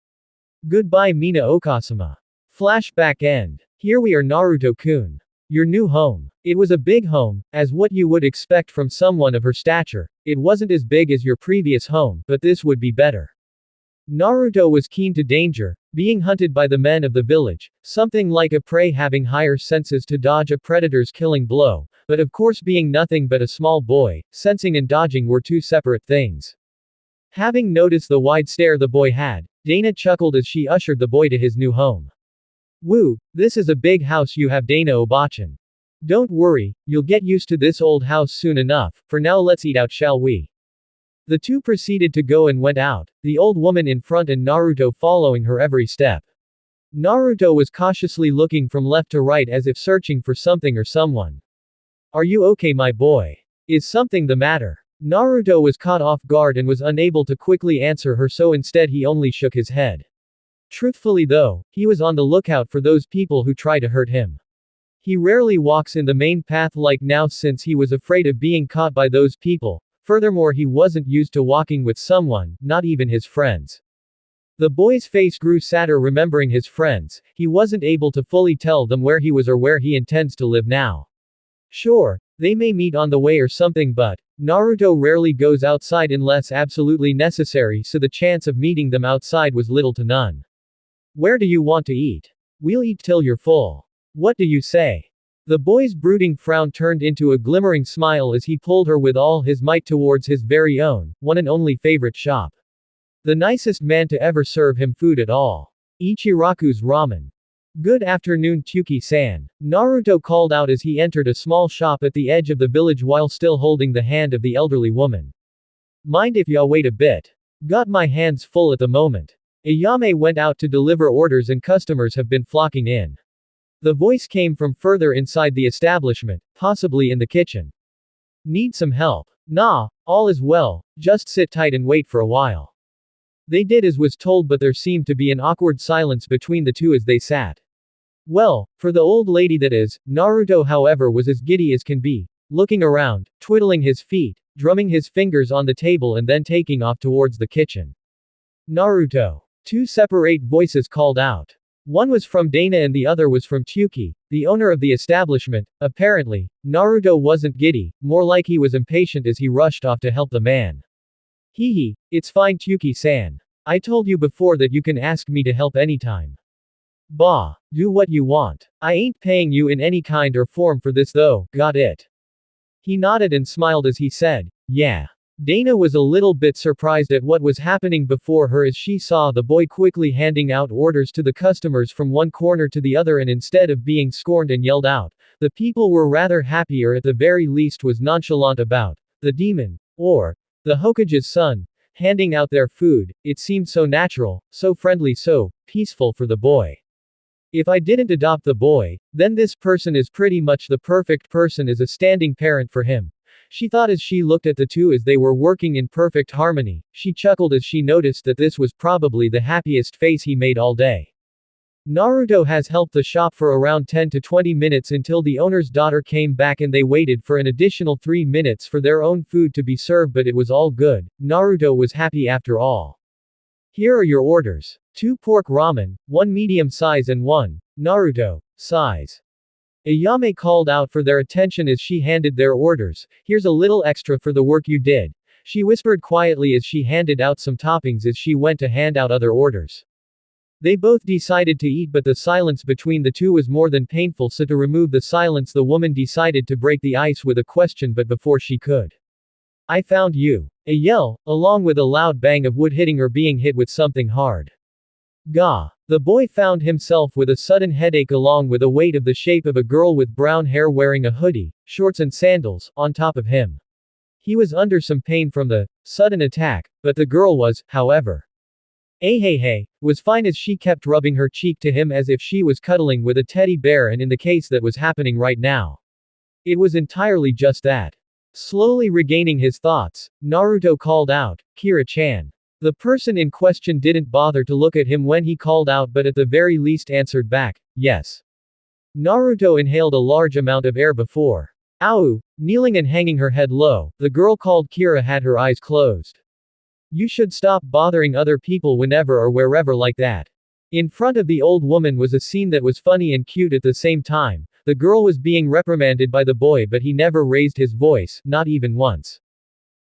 Goodbye, Mina Okasama. Flashback end. Here we are, Naruto-kun. Your new home. It was a big home, as what you would expect from someone of her stature. It wasn't as big as your previous home, but this would be better. Naruto was keen to danger, being hunted by the men of the village, something like a prey having higher senses to dodge a predator's killing blow, but of course being nothing but a small boy, sensing and dodging were two separate things. Having noticed the wide stare the boy had, Dana chuckled as she ushered the boy to his new home. Woo, this is a big house you have, Dana Obachan. Don't worry, you'll get used to this old house soon enough. For now, let's eat out, shall we? The two proceeded to go and went out, the old woman in front and Naruto following her every step. Naruto was cautiously looking from left to right as if searching for something or someone. Are you okay, my boy? Is something the matter? Naruto was caught off guard and was unable to quickly answer her, so instead he only shook his head. Truthfully though, he was on the lookout for those people who try to hurt him. He rarely walks in the main path like now since he was afraid of being caught by those people. Furthermore, he wasn't used to walking with someone, not even his friends. The boy's face grew sadder remembering his friends. He wasn't able to fully tell them where he was or where he intends to live now. Sure, they may meet on the way or something, but Naruto rarely goes outside unless absolutely necessary, so the chance of meeting them outside was little to none. Where do you want to eat? We'll eat till you're full. What do you say? The boy's brooding frown turned into a glimmering smile as he pulled her with all his might towards his very own, one and only favorite shop. The nicest man to ever serve him food at all. Ichiraku's Ramen. Good afternoon, Tsuki-san. Naruto called out as he entered a small shop at the edge of the village while still holding the hand of the elderly woman. Mind if y'all wait a bit? Got my hands full at the moment. Ayame went out to deliver orders and customers have been flocking in. The voice came from further inside the establishment, possibly in the kitchen. Need some help? Nah, all is well, just sit tight and wait for a while. They did as was told, but there seemed to be an awkward silence between the two as they sat. Well, for the old lady that is, Naruto however was as giddy as can be, looking around, twiddling his feet, drumming his fingers on the table and then taking off towards the kitchen. Naruto. Two separate voices called out. One was from Dana and the other was from Tsuki, the owner of the establishment. Apparently, Naruto wasn't giddy, more like he was impatient as he rushed off to help the man. Hehe, it's fine, Tsuki-san. I told you before that you can ask me to help anytime. Bah, do what you want. I ain't paying you in any kind or form for this though, got it? He nodded and smiled as he said, yeah. Dana was a little bit surprised at what was happening before her as she saw the boy quickly handing out orders to the customers from one corner to the other, and instead of being scorned and yelled out, the people were rather happy, or at the very least was nonchalant about the demon, or the Hokage's son, handing out their food. It seemed so natural, so friendly, so peaceful for the boy. If I didn't adopt the boy, then this person is pretty much the perfect person as a standing parent for him. She thought as she looked at the two as they were working in perfect harmony. She chuckled as she noticed that this was probably the happiest face he made all day. Naruto has helped the shop for around 10 to 20 minutes until the owner's daughter came back and they waited for an additional 3 minutes for their own food to be served, but it was all good. Naruto was happy after all. Here are your orders. 2 pork ramen, 1 medium size and 1 Naruto size. Ayame called out for their attention as she handed their orders. Here's a little extra for the work you did, she whispered quietly as she handed out some toppings as she went to hand out other orders. They both decided to eat, but the silence between the two was more than painful, so to remove the silence the woman decided to break the ice with a question, but before she could. I found you. A yell, along with a loud bang of wood hitting or being hit with something hard. Gah! The boy found himself with a sudden headache along with a weight of the shape of a girl with brown hair wearing a hoodie, shorts and sandals, on top of him. He was under some pain from the sudden attack, but the girl was, however, was fine as she kept rubbing her cheek to him as if she was cuddling with a teddy bear, and in the case that was happening right now, it was entirely just that. Slowly regaining his thoughts, Naruto called out, Kira-chan. The person in question didn't bother to look at him when he called out, but at the very least answered back, yes. Naruto inhaled a large amount of air before. Ow! Kneeling and hanging her head low, the girl called Kira had her eyes closed. You should stop bothering other people whenever or wherever like that. In front of the old woman was a scene that was funny and cute at the same time. The girl was being reprimanded by the boy, but he never raised his voice, not even once.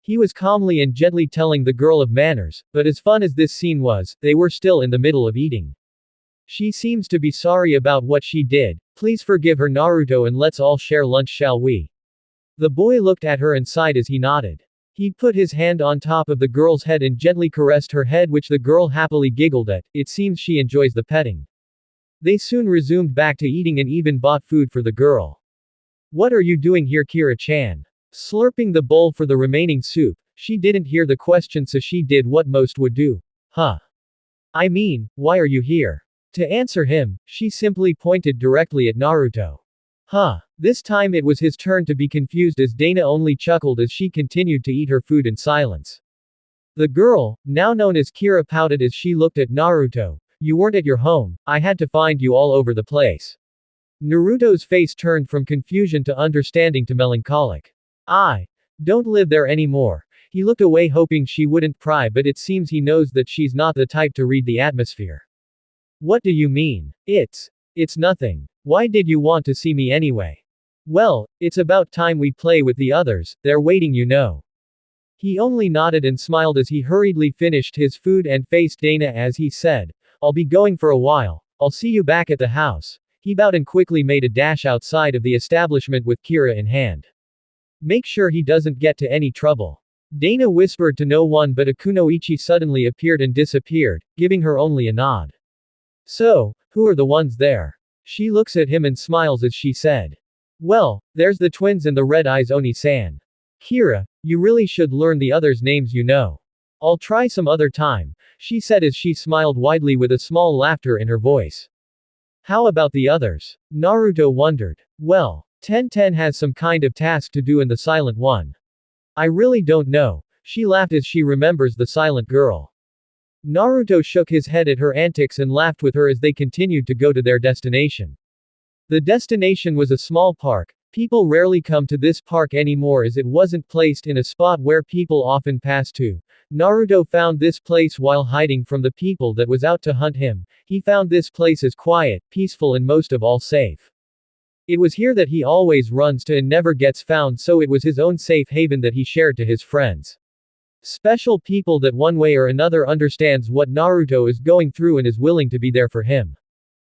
He was calmly and gently telling the girl of manners, but as fun as this scene was, they were still in the middle of eating. She seems to be sorry about what she did. Please forgive her, Naruto, and let's all share lunch, shall we? The boy looked at her and sighed as he nodded. He put his hand on top of the girl's head and gently caressed her head, which the girl happily giggled at. It seems she enjoys the petting. They soon resumed back to eating and even bought food for the girl. What are you doing here, Kira-chan? Slurping the bowl for the remaining soup. She didn't hear the question, so she did what most would do. Huh? I mean, why are you here? To answer him, she simply pointed directly at Naruto. Huh? This time it was his turn to be confused as Dana only chuckled as she continued to eat her food in silence. The girl, now known as Kira, pouted as she looked at Naruto. You weren't at your home, I had to find you all over the place. Naruto's face turned from confusion to understanding to melancholic. I don't live there anymore. He looked away hoping she wouldn't pry, but it seems he knows that she's not the type to read the atmosphere. What do you mean? It's nothing. Why did you want to see me anyway? Well, it's about time we play with the others, they're waiting, you know. He only nodded and smiled as he hurriedly finished his food and faced Dana as he said, I'll be going for a while, I'll see you back at the house. He bowed and quickly made a dash outside of the establishment with Kira in hand. Make sure he doesn't get to any trouble. Dana whispered to no one, but Akunoichi suddenly appeared and disappeared, giving her only a nod. So, who are the ones there? She looks at him and smiles as she said. Well, there's the twins and the red eyes Oni-san. Kira, you really should learn the others' names, you know. I'll try some other time, she said as she smiled widely with a small laughter in her voice. How about the others? Naruto wondered. Well, Ten has some kind of task to do in the Silent One. I really don't know, she laughed as she remembers the silent girl. Naruto shook his head at her antics and laughed with her as they continued to go to their destination. The destination was a small park. People rarely come to this park anymore as it wasn't placed in a spot where people often pass to. Naruto found this place while hiding from the people that was out to hunt him. He found this place as quiet, peaceful, and most of all safe. It was here that he always runs to and never gets found, so it was his own safe haven that he shared to his friends. Special people that one way or another understands what Naruto is going through and is willing to be there for him.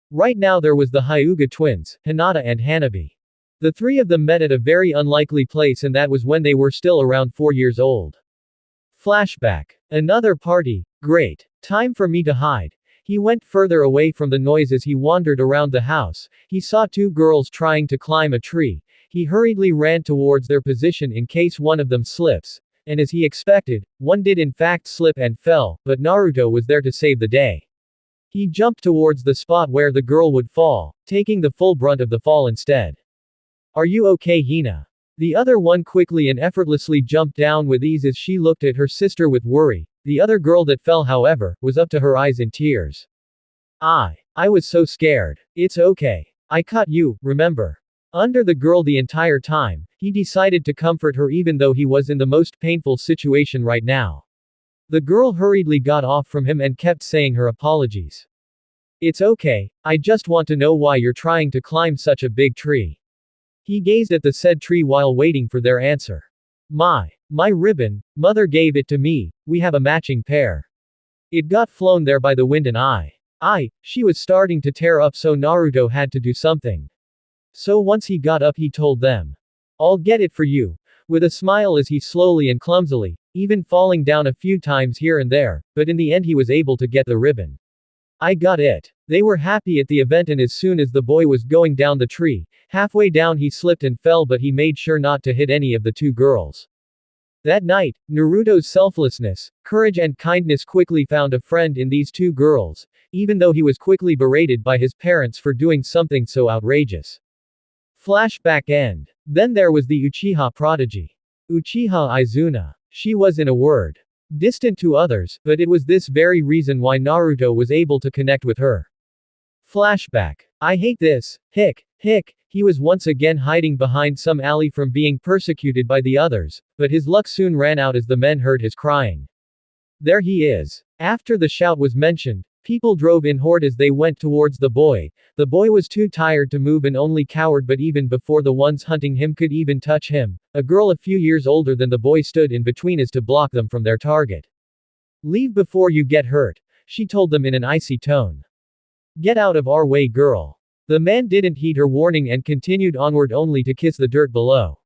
Right now there was the Hyuga twins, Hinata and Hanabi. The three of them met at a very unlikely place, and that was when they were still around 4 years old. Flashback. Another party. Great. Time for me to hide. He went further away from the noise as he wandered around the house. He saw 2 girls trying to climb a tree. He hurriedly ran towards their position in case one of them slips. And as he expected, one did in fact slip and fell, but Naruto was there to save the day. He jumped towards the spot where the girl would fall, taking the full brunt of the fall instead. Are you okay, Hina? The other one quickly and effortlessly jumped down with ease as she looked at her sister with worry. The other girl that fell, however, was up to her eyes in tears. I was so scared. It's okay. I caught you, remember? Under the girl the entire time, he decided to comfort her even though he was in the most painful situation right now. The girl hurriedly got off from him and kept saying her apologies. It's okay, I just want to know why you're trying to climb such a big tree. He gazed at the said tree while waiting for their answer. My ribbon, mother gave it to me, we have a matching pair. It got flown there by the wind and she was starting to tear up, so Naruto had to do something. So once he got up he told them. I'll get it for you. With a smile as he slowly and clumsily, even falling down a few times here and there, but in the end he was able to get the ribbon. I got it. They were happy at the event, and as soon as the boy was going down the tree, halfway down he slipped and fell, but he made sure not to hit any of the two girls. That night, Naruto's selflessness, courage and kindness quickly found a friend in these two girls, even though he was quickly berated by his parents for doing something so outrageous. Flashback end. Then there was the Uchiha prodigy. Uchiha Izuna. She was, in a word, distant to others, but it was this very reason why Naruto was able to connect with her. Flashback. I hate this. Hick. He was once again hiding behind some alley from being persecuted by the others, but his luck soon ran out as the men heard his crying. There he is. After the shout was mentioned, people drove in horde as they went towards the boy. The boy was too tired to move and only cowered, but even before the ones hunting him could even touch him, a girl a few years older than the boy stood in between as to block them from their target. Leave before you get hurt, she told them in an icy tone. Get out of our way, girl. The man didn't heed her warning and continued onward only to kiss the dirt below.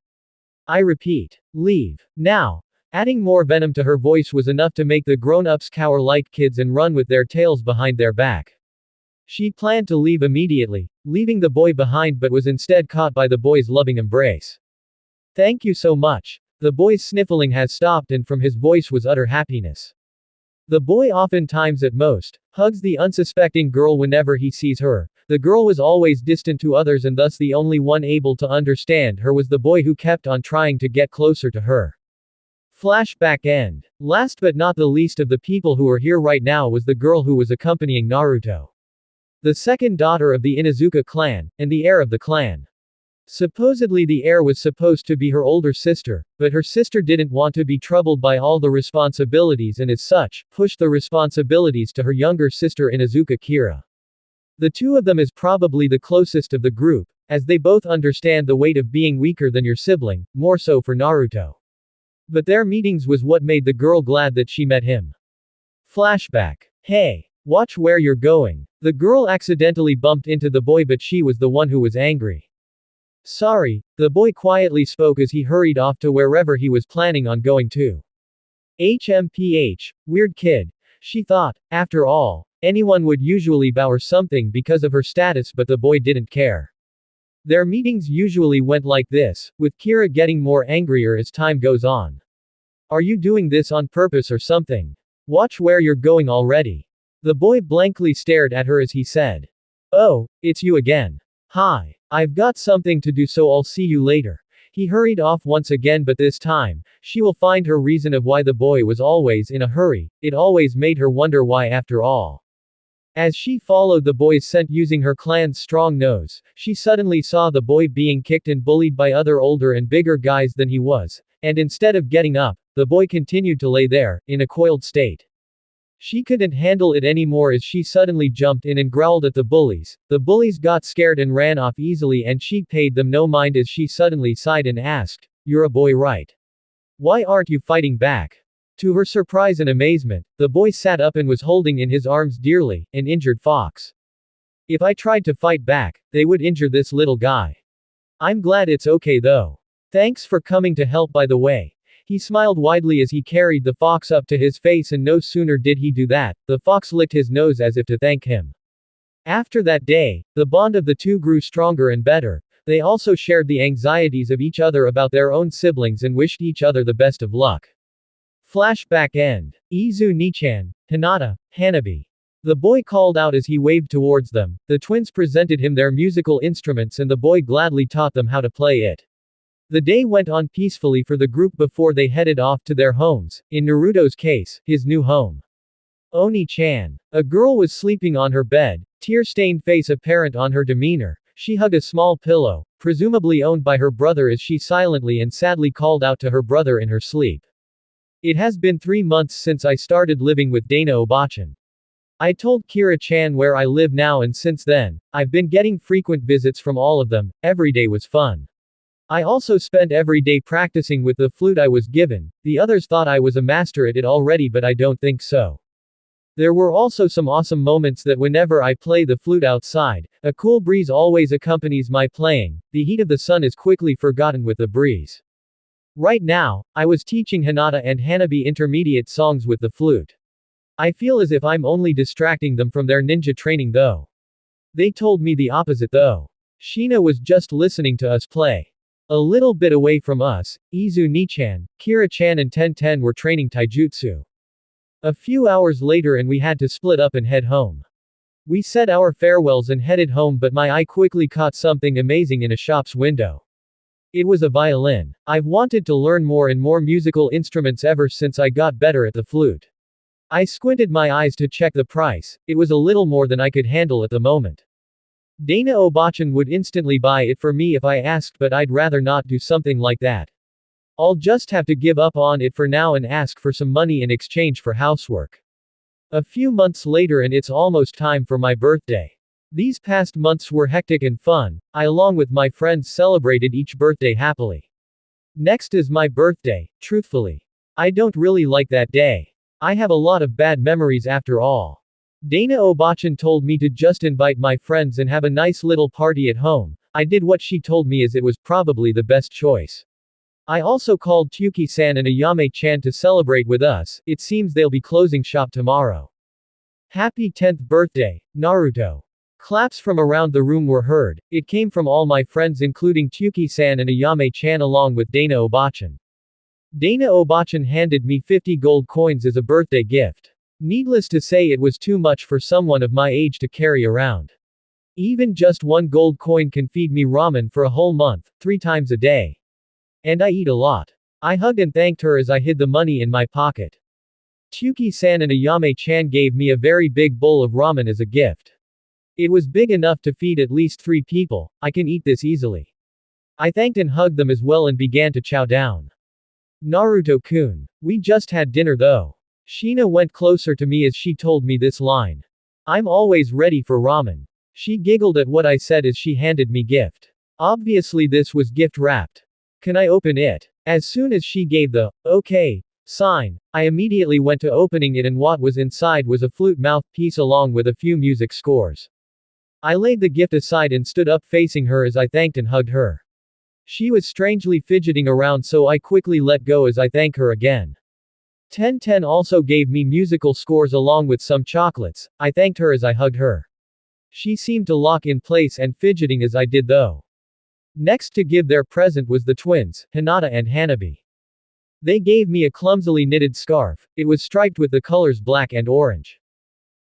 I repeat, leave. Now. Adding more venom to her voice was enough to make the grown-ups cower like kids and run with their tails behind their back. She planned to leave immediately, leaving the boy behind, but was instead caught by the boy's loving embrace. Thank you so much. The boy's sniffling has stopped and from his voice was utter happiness. The boy oftentimes at most hugs the unsuspecting girl whenever he sees her. The girl was always distant to others and thus the only one able to understand her was the boy, who kept on trying to get closer to her. Flashback end. Last but not the least of the people who are here right now was the girl who was accompanying Naruto. The second daughter of the Inuzuka clan, and the heir of the clan. Supposedly the heir was supposed to be her older sister, but her sister didn't want to be troubled by all the responsibilities and as such, pushed the responsibilities to her younger sister Inuzuka Kira. The two of them is probably the closest of the group, as they both understand the weight of being weaker than your sibling, more so for Naruto. But their meetings was what made the girl glad that she met him. Flashback. Hey, watch where you're going. The girl accidentally bumped into the boy, but she was the one who was angry. Sorry, the boy quietly spoke as he hurried off to wherever he was planning on going to. HMPH, weird kid. She thought, after all, anyone would usually bow or something because of her status, but the boy didn't care. Their meetings usually went like this, with Kira getting more angrier as time goes on. Are you doing this on purpose or something? Watch where you're going already. The boy blankly stared at her as he said. Oh, it's you again. Hi. I've got something to do, so I'll see you later. He hurried off once again, but this time, she will find her reason of why the boy was always in a hurry. It always made her wonder why after all. As she followed the boy's scent using her clan's strong nose, she suddenly saw the boy being kicked and bullied by other older and bigger guys than he was, and instead of getting up, the boy continued to lay there, in a coiled state. She couldn't handle it anymore as she suddenly jumped in and growled at the bullies. The bullies got scared and ran off easily, and she paid them no mind as she suddenly sighed and asked, "You're a boy, right? Why aren't you fighting back?" To her surprise and amazement, the boy sat up and was holding in his arms dearly an injured fox. If I tried to fight back, they would injure this little guy. I'm glad it's okay though. Thanks for coming to help, by the way. He smiled widely as he carried the fox up to his face, and no sooner did he do that, the fox licked his nose as if to thank him. After that day, the bond of the two grew stronger and better. They also shared the anxieties of each other about their own siblings and wished each other the best of luck. Flashback end. Izu Nichan, Hinata, Hanabi. The boy called out as he waved towards them. The twins presented him their musical instruments and the boy gladly taught them how to play it. The day went on peacefully for the group before they headed off to their homes, in Naruto's case, his new home. Oni-chan. A girl was sleeping on her bed, tear-stained face apparent on her demeanor. She hugged a small pillow, presumably owned by her brother, as she silently and sadly called out to her brother in her sleep. It has been 3 months since I started living with Dana Obachan. I told Kira-chan where I live now, and since then, I've been getting frequent visits from all of them. Every day was fun. I also spent every day practicing with the flute I was given. The others thought I was a master at it already, but I don't think so. There were also some awesome moments that whenever I play the flute outside, a cool breeze always accompanies my playing. The heat of the sun is quickly forgotten with the breeze. Right now, I was teaching Hinata and Hanabi intermediate songs with the flute. I feel as if I'm only distracting them from their ninja training though. They told me the opposite though. Shina was just listening to us play. A little bit away from us, Izu Nichan, Kira-chan and Ten-ten were training taijutsu. A few hours later and we had to split up and head home. We said our farewells and headed home, but my eye quickly caught something amazing in a shop's window. It was a violin. I've wanted to learn more and more musical instruments ever since I got better at the flute. I squinted my eyes to check the price. It was a little more than I could handle at the moment. Dana Obachan would instantly buy it for me if I asked, but I'd rather not do something like that. I'll just have to give up on it for now and ask for some money in exchange for housework. A few months later and it's almost time for my birthday. These past months were hectic and fun. I along with my friends celebrated each birthday happily. Next is my birthday. Truthfully, I don't really like that day. I have a lot of bad memories after all. Dana Obachan told me to just invite my friends and have a nice little party at home. I did what she told me as it was probably the best choice. I also called Tsuki-san and Ayame-chan to celebrate with us. It seems they'll be closing shop tomorrow. Happy 10th birthday, Naruto. Claps from around the room were heard. It came from all my friends including Tsuki-san and Ayame-chan along with Dana Obachan. Dana Obachan handed me 50 gold coins as a birthday gift. Needless to say, it was too much for someone of my age to carry around. Even just 1 gold coin can feed me ramen for a whole month, 3 times a day. And I eat a lot. I hugged and thanked her as I hid the money in my pocket. Tsuki-san and Ayame-chan gave me a very big bowl of ramen as a gift. It was big enough to feed at least 3 people. I can eat this easily. I thanked and hugged them as well and began to chow down. Naruto-kun. We just had dinner though. Shina went closer to me as she told me this line. I'm always ready for ramen. She giggled at what I said as she handed me gift. Obviously this was gift wrapped. Can I open it? As soon as she gave the, okay, sign, I immediately went to opening it and what was inside was a flute mouthpiece along with a few music scores. I laid the gift aside and stood up facing her as I thanked and hugged her. She was strangely fidgeting around so I quickly let go as I thanked her again. Ten-ten also gave me musical scores along with some chocolates. I thanked her as I hugged her. She seemed to lock in place and fidgeting as I did though. Next to give their present was the twins, Hinata and Hanabi. They gave me a clumsily knitted scarf. It was striped with the colors black and orange.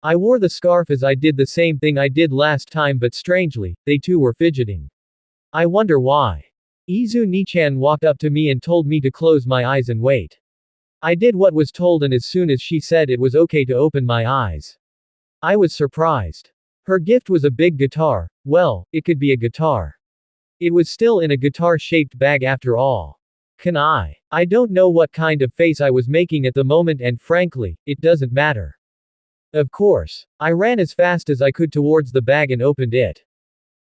I wore the scarf as I did the same thing I did last time, but strangely, they too were fidgeting. I wonder why. Izu Nichan walked up to me and told me to close my eyes and wait. I did what was told and as soon as she said it was okay to open my eyes, I was surprised. Her gift was a big guitar. Well, it could be a guitar. It was still in a guitar-shaped bag after all. I don't know what kind of face I was making at the moment and frankly, it doesn't matter. Of course. I ran as fast as I could towards the bag and opened it.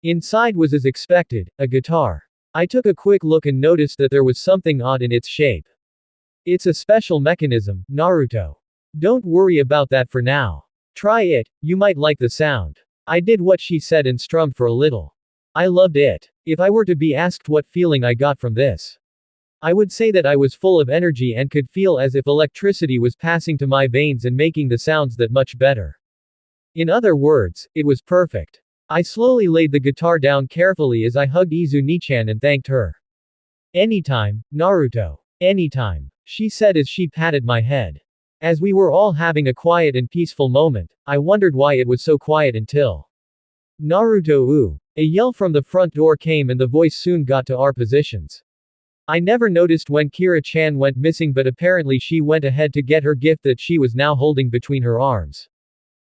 Inside was as expected, a guitar. I took a quick look and noticed that there was something odd in its shape. It's a special mechanism, Naruto. Don't worry about that for now. Try it, you might like the sound. I did what she said and strummed for a little. I loved it. If I were to be asked what feeling I got from this, I would say that I was full of energy and could feel as if electricity was passing to my veins and making the sounds that much better. In other words, it was perfect. I slowly laid the guitar down carefully as I hugged Izu Nichan and thanked her. Anytime, Naruto. Anytime, she said as she patted my head. As we were all having a quiet and peaceful moment, I wondered why it was so quiet until Naruto. A yell from the front door came and the voice soon got to our positions. I never noticed when Kira-chan went missing, but apparently she went ahead to get her gift that she was now holding between her arms.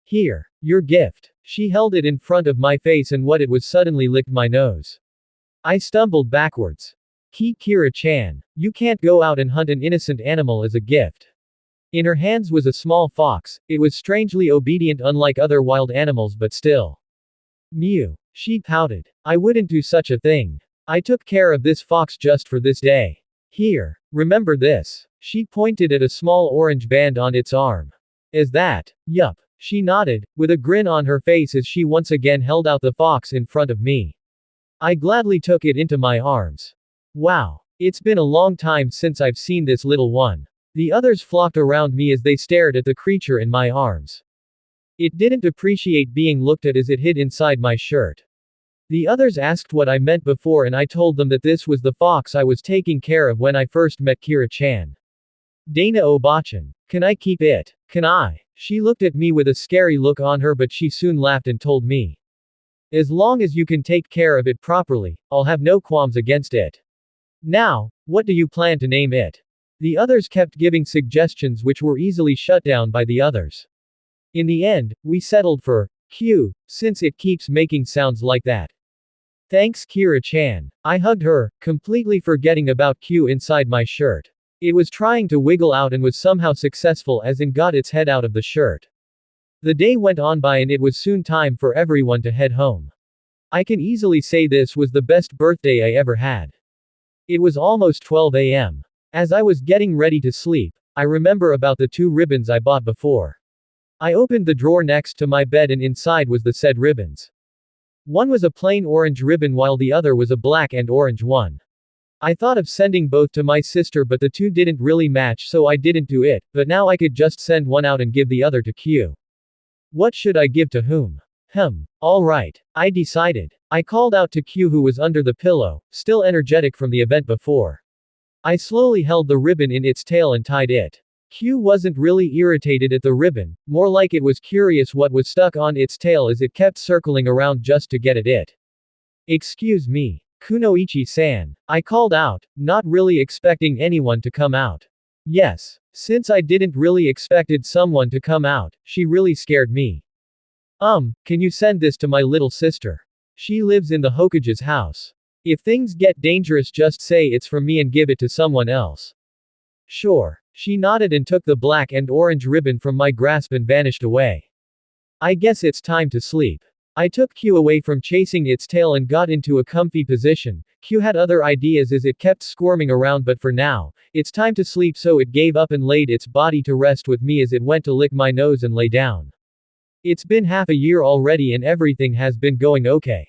Here. Your gift. She held it in front of my face and what it was suddenly licked my nose. I stumbled backwards. Kira-chan. You can't go out and hunt an innocent animal as a gift. In her hands was a small fox. It was strangely obedient unlike other wild animals but still. Mew. She pouted. I wouldn't do such a thing. I took care of this fox just for this day. Here. Remember this. She pointed at a small orange band on its arm. Is that? Yup. She nodded, with a grin on her face as she once again held out the fox in front of me. I gladly took it into my arms. Wow. It's been a long time since I've seen this little one. The others flocked around me as they stared at the creature in my arms. It didn't appreciate being looked at as it hid inside my shirt. The others asked what I meant before and I told them that this was the fox I was taking care of when I first met Kira-chan. Dana Obachan. Can I keep it? Can I? She looked at me with a scary look on her but she soon laughed and told me. As long as you can take care of it properly, I'll have no qualms against it. Now, what do you plan to name it? The others kept giving suggestions which were easily shut down by the others. In the end, we settled for Q, since it keeps making sounds like that. Thanks Kira-chan. I hugged her, completely forgetting about Q inside my shirt. It was trying to wiggle out and was somehow successful as in got its head out of the shirt. The day went on by and it was soon time for everyone to head home. I can easily say this was the best birthday I ever had. It was almost 12 a.m. As I was getting ready to sleep, I remember about the 2 ribbons I bought before. I opened the drawer next to my bed and inside was the said ribbons. One was a plain orange ribbon while the other was a black and orange one. I thought of sending both to my sister but the 2 didn't really match so I didn't do it, but now I could just send one out and give the other to Q. What should I give to whom? Alright. I decided. I called out to Q who was under the pillow, still energetic from the event before. I slowly held the ribbon in its tail and tied it. Q wasn't really irritated at the ribbon, more like it was curious what was stuck on its tail as it kept circling around just to get at it. Excuse me. Kunoichi-san. I called out, not really expecting anyone to come out. Yes. Since I didn't really expected someone to come out, she really scared me. Can you send this to my little sister? She lives in the Hokage's house. If things get dangerous just say it's from me and give it to someone else. Sure. She nodded and took the black and orange ribbon from my grasp and vanished away. I guess it's time to sleep. I took Q away from chasing its tail and got into a comfy position. Q had other ideas as it kept squirming around but for now, it's time to sleep so it gave up and laid its body to rest with me as it went to lick my nose and lay down. It's been half a year already and everything has been going okay.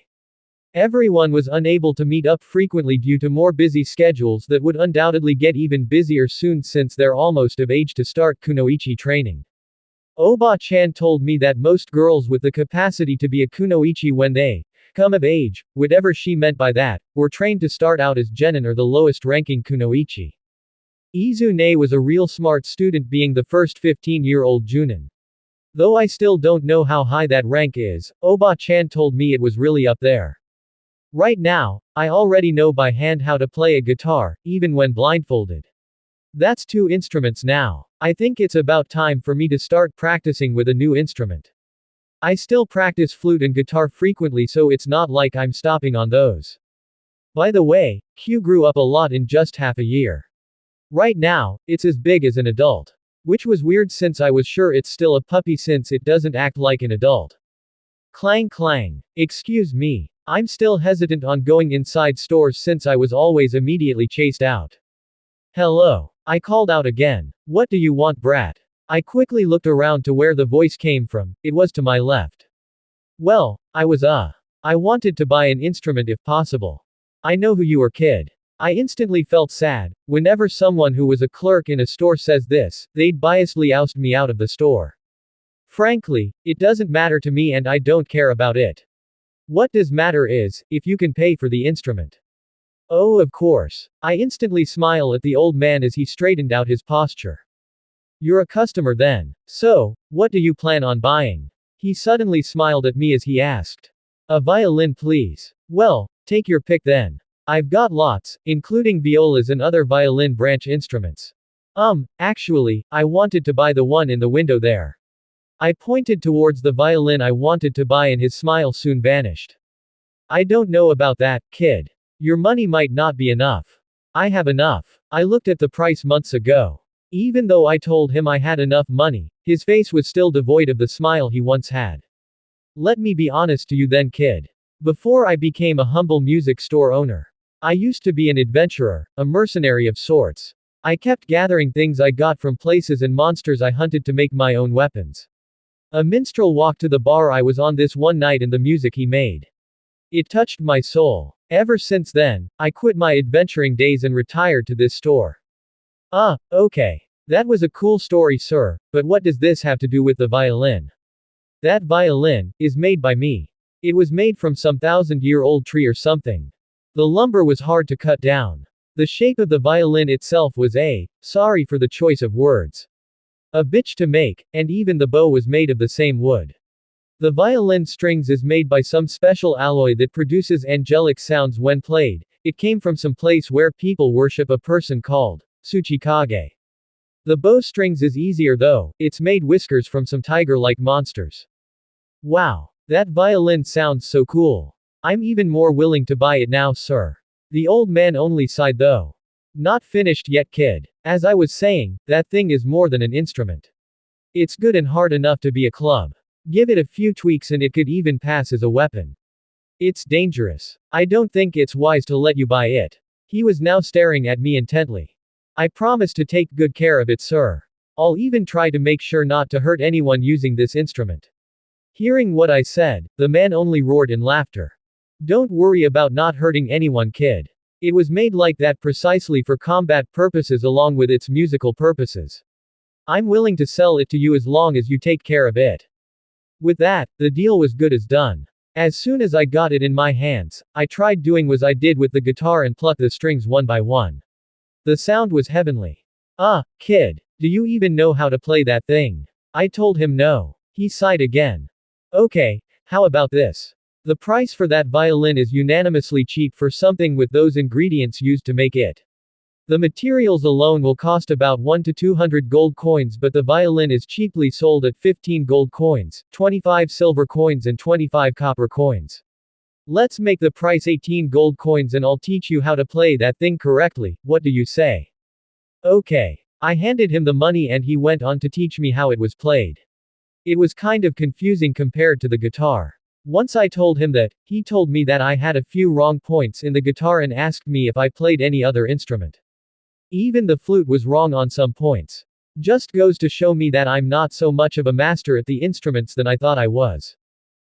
Everyone was unable to meet up frequently due to more busy schedules that would undoubtedly get even busier soon since they're almost of age to start kunoichi training. Oba-chan told me that most girls with the capacity to be a kunoichi when they come of age, whatever she meant by that, were trained to start out as genin or the lowest ranking kunoichi. Izune was a real smart student being the first 15-year-old junin. Though I still don't know how high that rank is, Oba-chan told me it was really up there. Right now, I already know by hand how to play a guitar, even when blindfolded. That's 2 instruments now. I think it's about time for me to start practicing with a new instrument. I still practice flute and guitar frequently so it's not like I'm stopping on those. By the way, Q grew up a lot in just half a year. Right now, it's as big as an adult. Which was weird since I was sure it's still a puppy since it doesn't act like an adult. Clang clang. Excuse me. I'm still hesitant on going inside stores since I was always immediately chased out. Hello. I called out again. What do you want, brat? I quickly looked around to where the voice came from. It was to my left. Well, I wanted to buy an instrument if possible. I know who you are, kid. I instantly felt sad. Whenever someone who was a clerk in a store says this, they'd biasedly oust me out of the store. Frankly, it doesn't matter to me and I don't care about it. What does matter is, if you can pay for the instrument. Oh, of course. I instantly smile at the old man as he straightened out his posture. You're a customer then. So, what do you plan on buying? He suddenly smiled at me as he asked. A violin please. Well, take your pick then. I've got lots, including violas and other violin branch instruments. Actually, I wanted to buy the one in the window there. I pointed towards the violin I wanted to buy and his smile soon vanished. I don't know about that, kid. Your money might not be enough. I have enough. I looked at the price months ago. Even though I told him I had enough money, his face was still devoid of the smile he once had. Let me be honest to you then, kid. Before I became a humble music store owner, I used to be an adventurer, a mercenary of sorts. I kept gathering things I got from places and monsters I hunted to make my own weapons. A minstrel walked to the bar I was on this one night and the music he made. It touched my soul. Ever since then, I quit my adventuring days and retired to this store. Okay. That was a cool story, sir, but what does this have to do with the violin? That violin is made by me. It was made from some 1,000-year-old tree or something. The lumber was hard to cut down. The shape of the violin itself was sorry for the choice of words, a bitch to make, and even the bow was made of the same wood. The violin strings is made by some special alloy that produces angelic sounds when played. It came from some place where people worship a person called Tsuchikage. The bow strings is easier though, it's made whiskers from some tiger-like monsters. Wow. That violin sounds so cool. I'm even more willing to buy it now, sir. The old man only sighed though. Not finished yet, kid. As I was saying, that thing is more than an instrument. It's good and hard enough to be a club. Give it a few tweaks and it could even pass as a weapon. It's dangerous. I don't think it's wise to let you buy it. He was now staring at me intently. I promise to take good care of it, sir. I'll even try to make sure not to hurt anyone using this instrument. Hearing what I said, the man only roared in laughter. Don't worry about not hurting anyone, kid. It was made like that precisely for combat purposes along with its musical purposes. I'm willing to sell it to you as long as you take care of it. With that, the deal was good as done. As soon as I got it in my hands, I tried doing what I did with the guitar and plucked the strings one by one. The sound was heavenly. Kid, do you even know how to play that thing? I told him no. He sighed again. Okay, how about this? The price for that violin is unanimously cheap for something with those ingredients used to make it. The materials alone will cost about 1 to 200 gold coins, but the violin is cheaply sold at 15 gold coins, 25 silver coins and 25 copper coins. Let's make the price 18 gold coins and I'll teach you how to play that thing correctly, what do you say? Okay. I handed him the money and he went on to teach me how it was played. It was kind of confusing compared to the guitar. Once I told him that, he told me that I had a few wrong points in the guitar and asked me if I played any other instrument. Even the flute was wrong on some points. Just goes to show me that I'm not so much of a master at the instruments than I thought I was.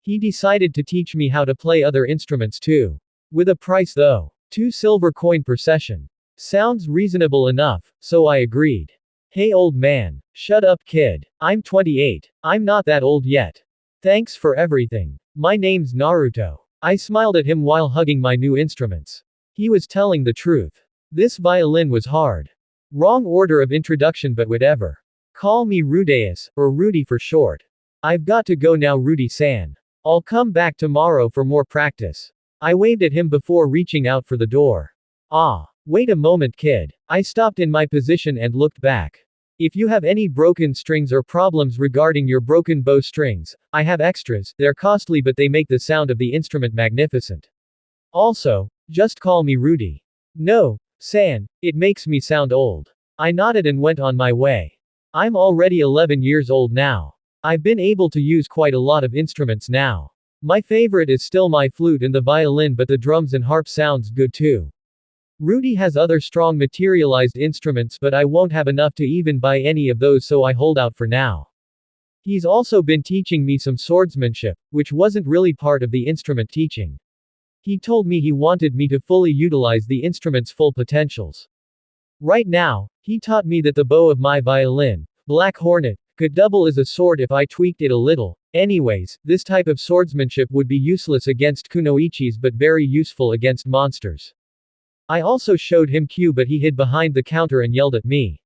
He decided to teach me how to play other instruments too. With a price though. 2 silver coin per session. Sounds reasonable enough, so I agreed. Hey old man. Shut up, kid. I'm 28. I'm not that old yet. Thanks for everything. My name's Naruto. I smiled at him while hugging my new instruments. He was telling the truth. This violin was hard. Wrong order of introduction, but whatever. Call me Rudeus, or Rudy for short. I've got to go now, Rudy-san. I'll come back tomorrow for more practice. I waved at him before reaching out for the door. Wait a moment, kid. I stopped in my position and looked back. If you have any broken strings or problems regarding your broken bow strings, I have extras. They're costly but they make the sound of the instrument magnificent. Also, just call me Rudy. No, San, it makes me sound old. I nodded and went on my way. I'm already 11 years old now. I've been able to use quite a lot of instruments now. My favorite is still my flute and the violin, but the drums and harp sounds good too. Rudy has other strong materialized instruments, but I won't have enough to even buy any of those, so I hold out for now. He's also been teaching me some swordsmanship, which wasn't really part of the instrument teaching. He told me he wanted me to fully utilize the instrument's full potentials. Right now, he taught me that the bow of my violin, Black Hornet, could double as a sword if I tweaked it a little. Anyways, this type of swordsmanship would be useless against kunoichis but very useful against monsters. I also showed him Q, but he hid behind the counter and yelled at me.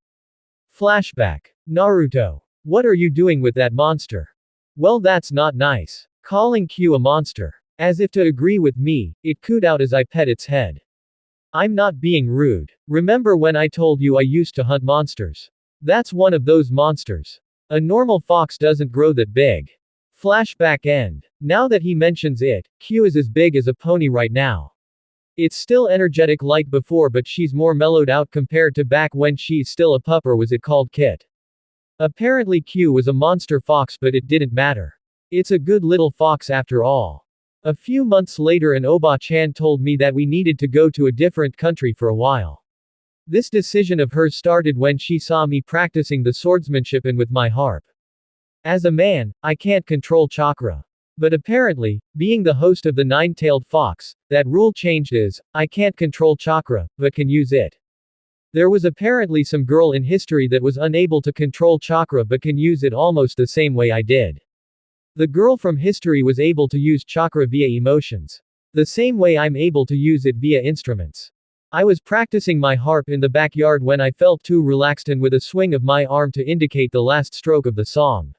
Flashback. Naruto. What are you doing with that monster? Well, that's not nice. Calling Q a monster. As if to agree with me, it cooed out as I pet its head. I'm not being rude. Remember when I told you I used to hunt monsters? That's one of those monsters. A normal fox doesn't grow that big. Flashback end. Now that he mentions it, Q is as big as a pony right now. It's still energetic like before, but she's more mellowed out compared to back when she's still a pup, or was it called Kit? Apparently Q was a monster fox, but it didn't matter. It's a good little fox after all. A few months later, an Oba-chan told me that we needed to go to a different country for a while. This decision of hers started when she saw me practicing the swordsmanship and with my harp. As a man, I can't control chakra. But apparently, being the host of the nine-tailed fox, that rule changed is, I can't control chakra, but can use it. There was apparently some girl in history that was unable to control chakra but can use it almost the same way I did. The girl from history was able to use chakra via emotions. The same way I'm able to use it via instruments. I was practicing my harp in the backyard when I felt too relaxed, and with a swing of my arm to indicate the last stroke of the song,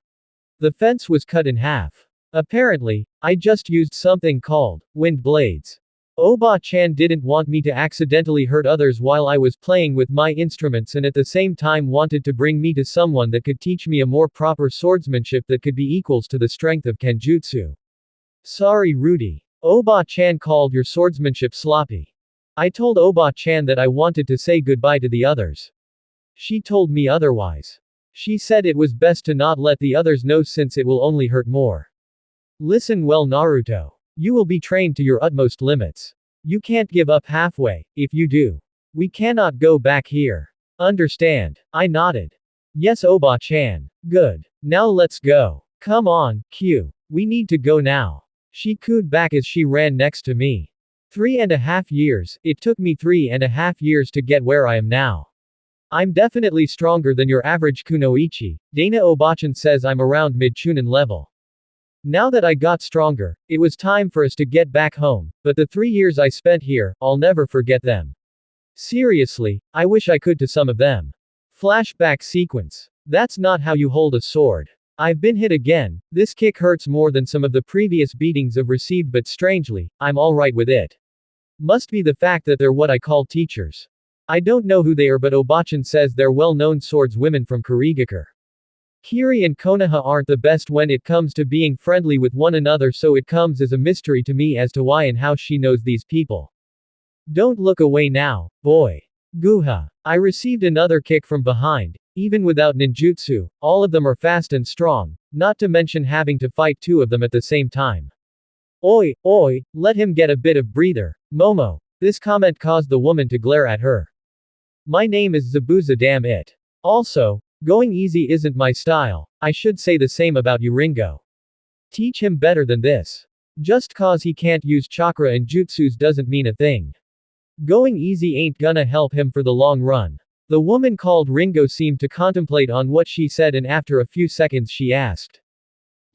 the fence was cut in half. Apparently, I just used something called wind blades. Oba-chan didn't want me to accidentally hurt others while I was playing with my instruments, and at the same time wanted to bring me to someone that could teach me a more proper swordsmanship that could be equals to the strength of Kenjutsu. Sorry Rudy. Oba-chan called your swordsmanship sloppy. I told Oba-chan that I wanted to say goodbye to the others. She told me otherwise. She said it was best to not let the others know since it will only hurt more. Listen well Naruto. You will be trained to your utmost limits. You can't give up halfway. If you do, we cannot go back here. Understand? I nodded. Yes Oba-chan. Good. Now let's go. Come on, Q. We need to go now. She cooed back as she ran next to me. 3.5 years, it took me 3.5 years to get where I am now. I'm definitely stronger than your average kunoichi. Dana Obachan says I'm around mid-chunin level. Now that I got stronger, it was time for us to get back home, but the 3 years I spent here, I'll never forget them. Seriously, I wish I could to some of them. Flashback sequence. That's not how you hold a sword. I've been hit again. This kick hurts more than some of the previous beatings I've received, but strangely, I'm alright with it. Must be the fact that they're what I call teachers. I don't know who they are, but Obachan says they're well-known swordswomen from Kurigakure. Kiri and Konoha aren't the best when it comes to being friendly with one another, so it comes as a mystery to me as to why and how she knows these people. Don't look away now, boy. Guha. I received another kick from behind. Even without ninjutsu, all of them are fast and strong, not to mention having to fight two of them at the same time. Oi, oi, let him get a bit of breather, Momo. This comment caused the woman to glare at her. My name is Zabuza, damn it. Also, going easy isn't my style. I should say the same about you Ringo. Teach him better than this. Just cause he can't use chakra and jutsus doesn't mean a thing. Going easy ain't gonna help him for the long run. The woman called Ringo seemed to contemplate on what she said, and after a few seconds she asked.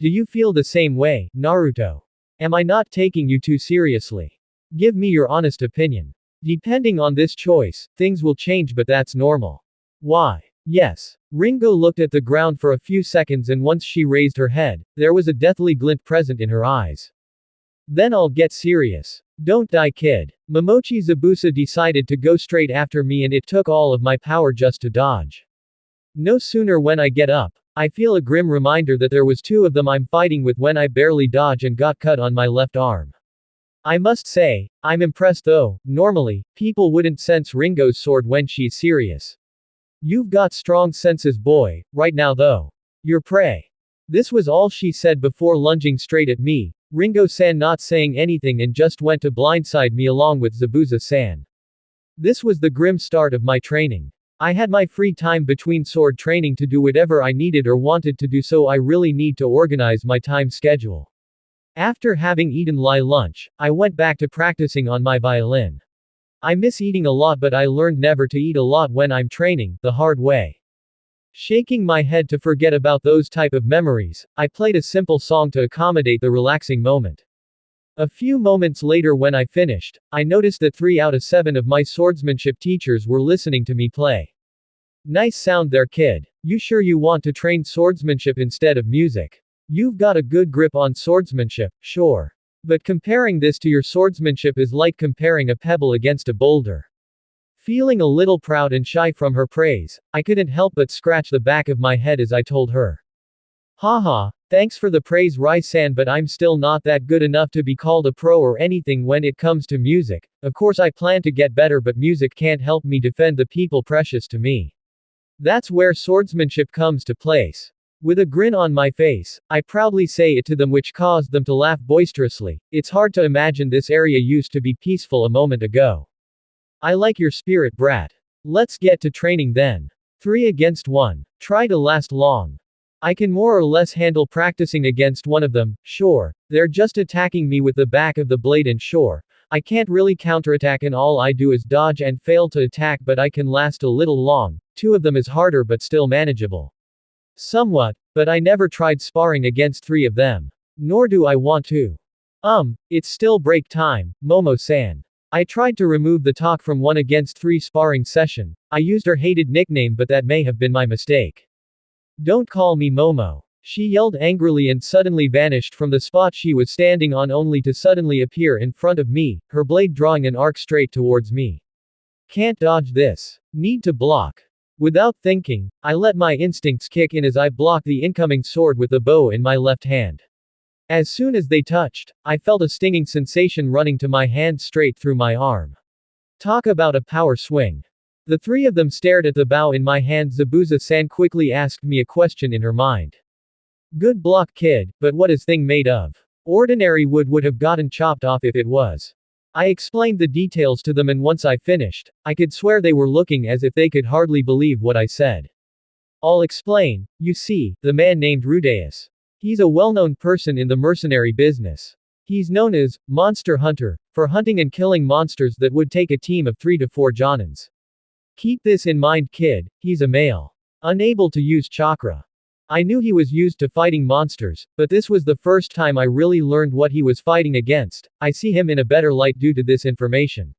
Do you feel the same way, Naruto? Am I not taking you too seriously? Give me your honest opinion. Depending on this choice, things will change, but that's normal. Why? Yes. Ringo looked at the ground for a few seconds, and once she raised her head, there was a deathly glint present in her eyes. Then I'll get serious. Don't die kid. Momochi Zabusa decided to go straight after me, and it took all of my power just to dodge. No sooner when I get up, I feel a grim reminder that there was two of them I'm fighting with when I barely dodge and got cut on my left arm. I must say, I'm impressed though. Normally, people wouldn't sense Ringo's sword when she's serious. You've got strong senses boy, right now though. You're prey. This was all she said before lunging straight at me, Ringo-san not saying anything and just went to blindside me along with Zabuza-san. This was the grim start of my training. I had my free time between sword training to do whatever I needed or wanted to do, so I really need to organize my time schedule. After having eaten lunch, I went back to practicing on my violin. I miss eating a lot, but I learned never to eat a lot when I'm training, the hard way. Shaking my head to forget about those type of memories, I played a simple song to accommodate the relaxing moment. A few moments later when I finished, I noticed that 3 out of 7 of my swordsmanship teachers were listening to me play. Nice sound there kid. You sure you want to train swordsmanship instead of music? You've got a good grip on swordsmanship, sure. But comparing this to your swordsmanship is like comparing a pebble against a boulder. Feeling a little proud and shy from her praise, I couldn't help but scratch the back of my head as I told her. Haha, thanks for the praise Rai-san, but I'm still not that good enough to be called a pro or anything when it comes to music. Of course I plan to get better, but music can't help me defend the people precious to me. That's where swordsmanship comes to place. With a grin on my face, I proudly say it to them, which caused them to laugh boisterously. It's hard to imagine this area used to be peaceful a moment ago. I like your spirit, brat. Let's get to training then. 3 against 1. Try to last long. I can more or less handle practicing against one of them, sure. They're just attacking me with the back of the blade and sure, I can't really counterattack and all I do is dodge and fail to attack, but I can last a little long. 2 of them is harder but still manageable. Somewhat, but I never tried sparring against 3 of them. Nor do I want to. It's still break time, Momo-san. I tried to remove the talk from 1 against 3 sparring session. I used her hated nickname, but that may have been my mistake. Don't call me Momo. She yelled angrily and suddenly vanished from the spot she was standing on, only to suddenly appear in front of me, her blade drawing an arc straight towards me. Can't dodge this. Need to block. Without thinking, I let my instincts kick in as I blocked the incoming sword with the bow in my left hand. As soon as they touched, I felt a stinging sensation running to my hand straight through my arm. Talk about a power swing. The 3 of them stared at the bow in my hand. Zabuza-san quickly asked me a question in her mind. Good block, kid, but what is thing made of? Ordinary wood would have gotten chopped off if it was. I explained the details to them, and once I finished, I could swear they were looking as if they could hardly believe what I said. I'll explain. You see, the man named Rudeus. He's a well-known person in the mercenary business. He's known as Monster Hunter, for hunting and killing monsters that would take a team of 3 to 4 Jonins. Keep this in mind, kid, he's a male. Unable to use chakra. I knew he was used to fighting monsters, but this was the first time I really learned what he was fighting against. I see him in a better light due to this information.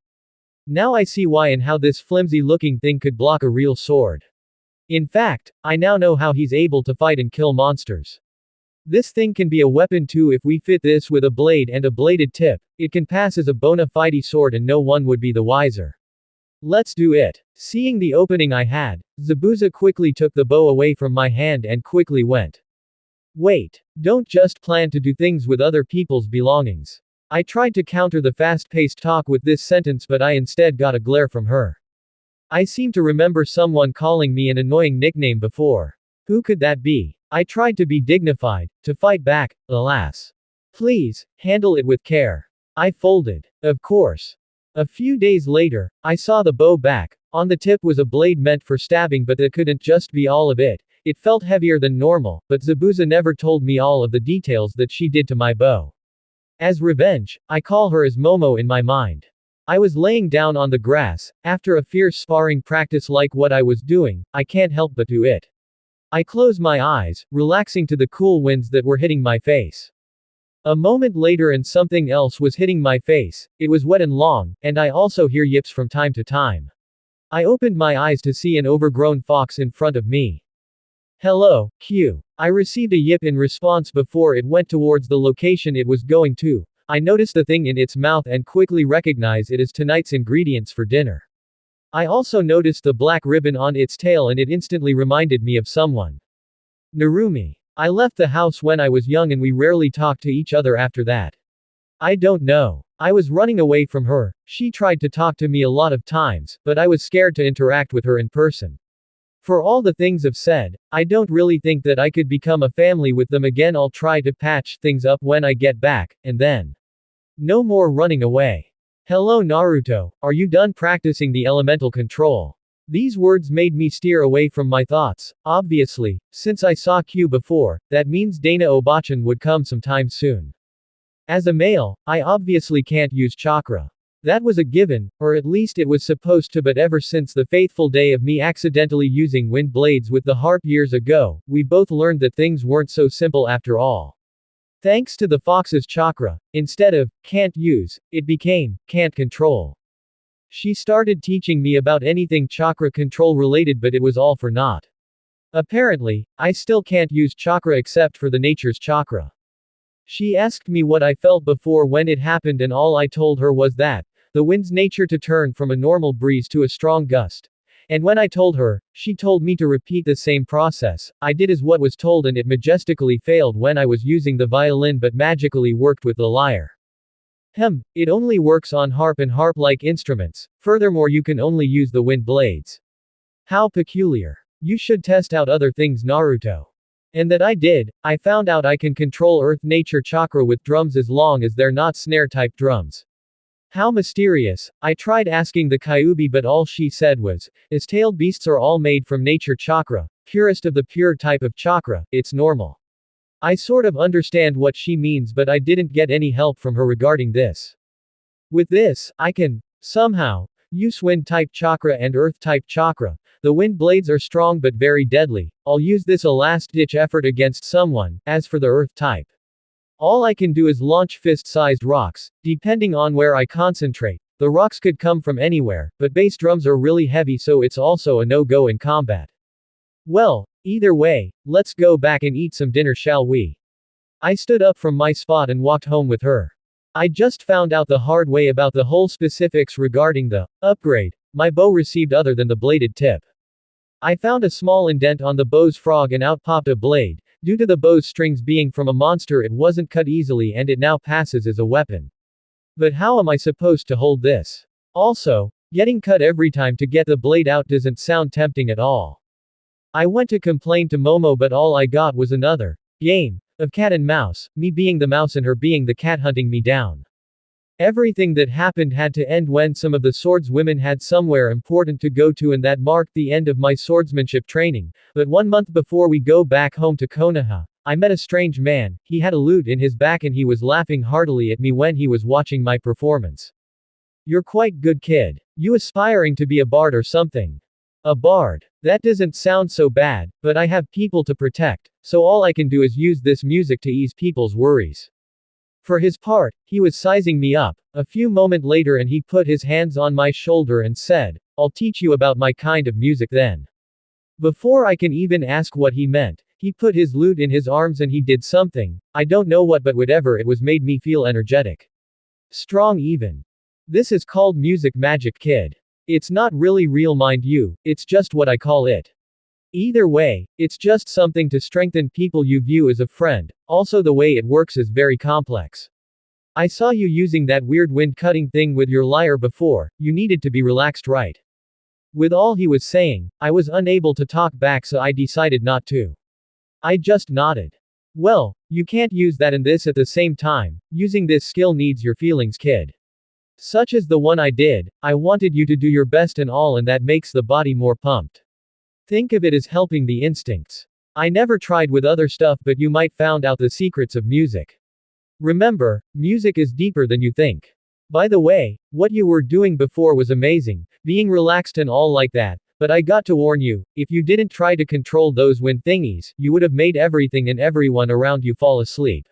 Now I see why and how this flimsy-looking thing could block a real sword. In fact, I now know how he's able to fight and kill monsters. This thing can be a weapon too if we fit this with a blade and a bladed tip. It can pass as a bona fide sword and no one would be the wiser. Let's do it. Seeing the opening I had, Zabuza quickly took the bow away from my hand and quickly went. Wait. Don't just plan to do things with other people's belongings. I tried to counter the fast-paced talk with this sentence, but I instead got a glare from her. I seem to remember someone calling me an annoying nickname before. Who could that be? I tried to be dignified, to fight back, alas. Please, handle it with care. I folded. Of course. A few days later, I saw the bow back. On the tip was a blade meant for stabbing, but that couldn't just be all of it. It felt heavier than normal, but Zabuza never told me all of the details that she did to my bow. As revenge, I call her as Momo in my mind. I was laying down on the grass, after a fierce sparring practice like what I was doing, I can't help but do it. I close my eyes, relaxing to the cool winds that were hitting my face. A moment later and something else was hitting my face. It was wet and long, and I also hear yips from time to time. I opened my eyes to see an overgrown fox in front of me. Hello, Q. I received a yip in response before it went towards the location it was going to. I noticed the thing in its mouth and quickly recognized it as tonight's ingredients for dinner. I also noticed the black ribbon on its tail and it instantly reminded me of someone. Narumi. I left the house when I was young and we rarely talked to each other after that. I don't know. I was running away from her. She tried to talk to me a lot of times, but I was scared to interact with her in person. For all the things I've said, I don't really think that I could become a family with them again. I'll try to patch things up when I get back, and then. No more running away. Hello Naruto, are you done practicing the elemental control? These words made me steer away from my thoughts. Obviously, since I saw Q before, that means Dana Obachan would come sometime soon. As a male, I obviously can't use chakra. That was a given, or at least it was supposed to, but ever since the fateful day of me accidentally using wind blades with the harp years ago, we both learned that things weren't so simple after all. Thanks to the fox's chakra, instead of can't use, it became can't control. She started teaching me about anything chakra control related, but it was all for naught. Apparently, I still can't use chakra except for the nature's chakra. She asked me what I felt before when it happened and all I told her was that, the wind's nature to turn from a normal breeze to a strong gust. And when I told her, she told me to repeat the same process. I did as what was told and it majestically failed when I was using the violin but magically worked with the lyre. It only works on harp and harp-like instruments. Furthermore, you can only use the wind blades. How peculiar. You should test out other things, Naruto. And that I did. I found out I can control earth nature chakra with drums as long as they're not snare-type drums. How mysterious. I tried asking the Kyuubi but all she said was, "As tailed beasts are all made from nature chakra, purest of the pure type of chakra, it's normal." I sort of understand what she means but I didn't get any help from her regarding this. With this, I can, somehow, use wind-type chakra and earth-type chakra. The wind blades are strong but very deadly. I'll use this a last-ditch effort against someone. As for the earth type, all I can do is launch fist-sized rocks, depending on where I concentrate. The rocks could come from anywhere, but bass drums are really heavy so it's also a no-go in combat. Well, either way, let's go back and eat some dinner, shall we? I stood up from my spot and walked home with her. I just found out the hard way about the whole specifics regarding the upgrade my bow received other than the bladed tip. I found a small indent on the bow's frog and out popped a blade. Due to the bow's strings being from a monster, it wasn't cut easily and it now passes as a weapon. But how am I supposed to hold this? Also, getting cut every time to get the blade out doesn't sound tempting at all. I went to complain to Momo but all I got was another game of cat and mouse, me being the mouse and her being the cat hunting me down. Everything that happened had to end when some of the swordswomen had somewhere important to go to and that marked the end of my swordsmanship training. But 1 month before we go back home to Konoha, I met a strange man. He had a lute in his back and he was laughing heartily at me when he was watching my performance. "You're quite good, kid. You aspiring to be a bard or something?" "A bard? That doesn't sound so bad, but I have people to protect, so all I can do is use this music to ease people's worries." For his part, he was sizing me up. A few moments later and he put his hands on my shoulder and said, "I'll teach you about my kind of music then." Before I can even ask what he meant, he put his lute in his arms and he did something, I don't know what, but whatever it was made me feel energetic. Strong even. This is called music magic, kid. It's not really real, mind you, it's just what I call it. Either way, it's just something to strengthen people you view as a friend. Also, the way it works is very complex. I saw you using that weird wind cutting thing with your lyre before. You needed to be relaxed, right? With all he was saying, I was unable to talk back, so I decided not to. I just nodded. Well, you can't use that and this at the same time. Using this skill needs your feelings, kid. Such as the one I did. I wanted you to do your best and all, and that makes the body more pumped. Think of it as helping the instincts. I never tried with other stuff, but you might found out the secrets of music. Remember, music is deeper than you think. By the way, what you were doing before was amazing, being relaxed and all like that, but I got to warn you, if you didn't try to control those wind thingies, you would have made everything and everyone around you fall asleep.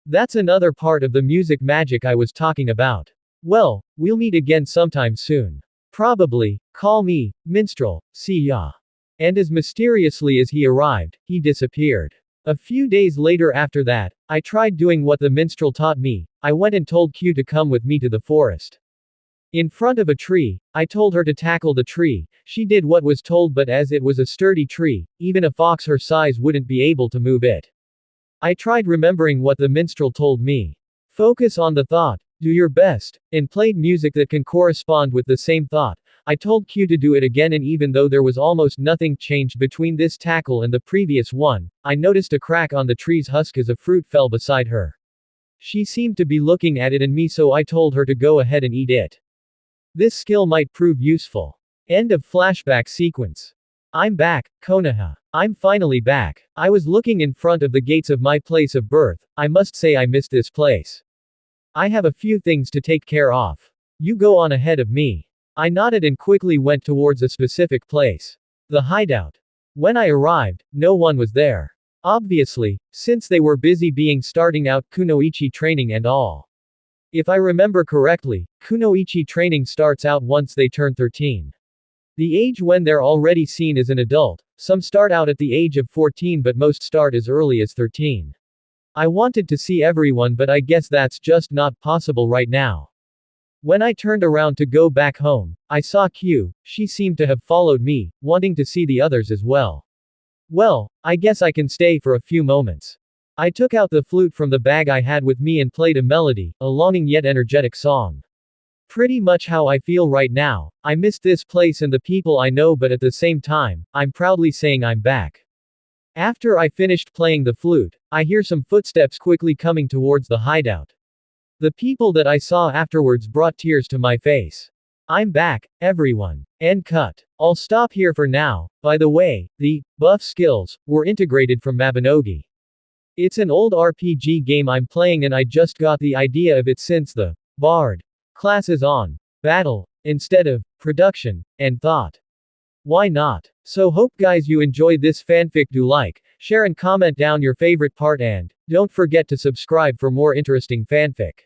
That's another part of the music magic I was talking about. Well, we'll meet again sometime soon. Probably. Call me, minstrel. See ya. And as mysteriously as he arrived, he disappeared. A few days later after that, I tried doing what the minstrel taught me. I went and told Q to come with me to the forest. In front of a tree, I told her to tackle the tree. She did what was told, but as it was a sturdy tree, even a fox her size wouldn't be able to move it. I tried remembering what the minstrel told me. Focus on the thought, do your best, and played music that can correspond with the same thought. I told Q to do it again, and even though there was almost nothing changed between this tackle and the previous one, I noticed a crack on the tree's husk as a fruit fell beside her. She seemed to be looking at it and me, so I told her to go ahead and eat it. This skill might prove useful. End of flashback sequence. I'm back, Konoha. I'm finally back. I was looking in front of the gates of my place of birth. I must say I missed this place. I have a few things to take care of. You go on ahead of me. I nodded and quickly went towards a specific place. The hideout. When I arrived, no one was there. Obviously, since they were busy starting out kunoichi training and all. If I remember correctly, kunoichi training starts out once they turn 13. The age when they're already seen as an adult. Some start out at the age of 14, but most start as early as 13. I wanted to see everyone, but I guess that's just not possible right now. When I turned around to go back home, I saw Q. She seemed to have followed me, wanting to see the others as well. Well, I guess I can stay for a few moments. I took out the flute from the bag I had with me and played a melody, a longing yet energetic song. Pretty much how I feel right now. I missed this place and the people I know, but at the same time, I'm proudly saying I'm back. After I finished playing the flute, I hear some footsteps quickly coming towards the hideout. The people that I saw afterwards brought tears to my face. I'm back, everyone. End cut. I'll stop here for now. By the way, the buff skills were integrated from Mabinogi. It's an old RPG game I'm playing and I just got the idea of it since the Bard class is on battle instead of production and thought, why not? So hope guys you enjoy this fanfic. Do like, share and comment down your favorite part and don't forget to subscribe for more interesting fanfic.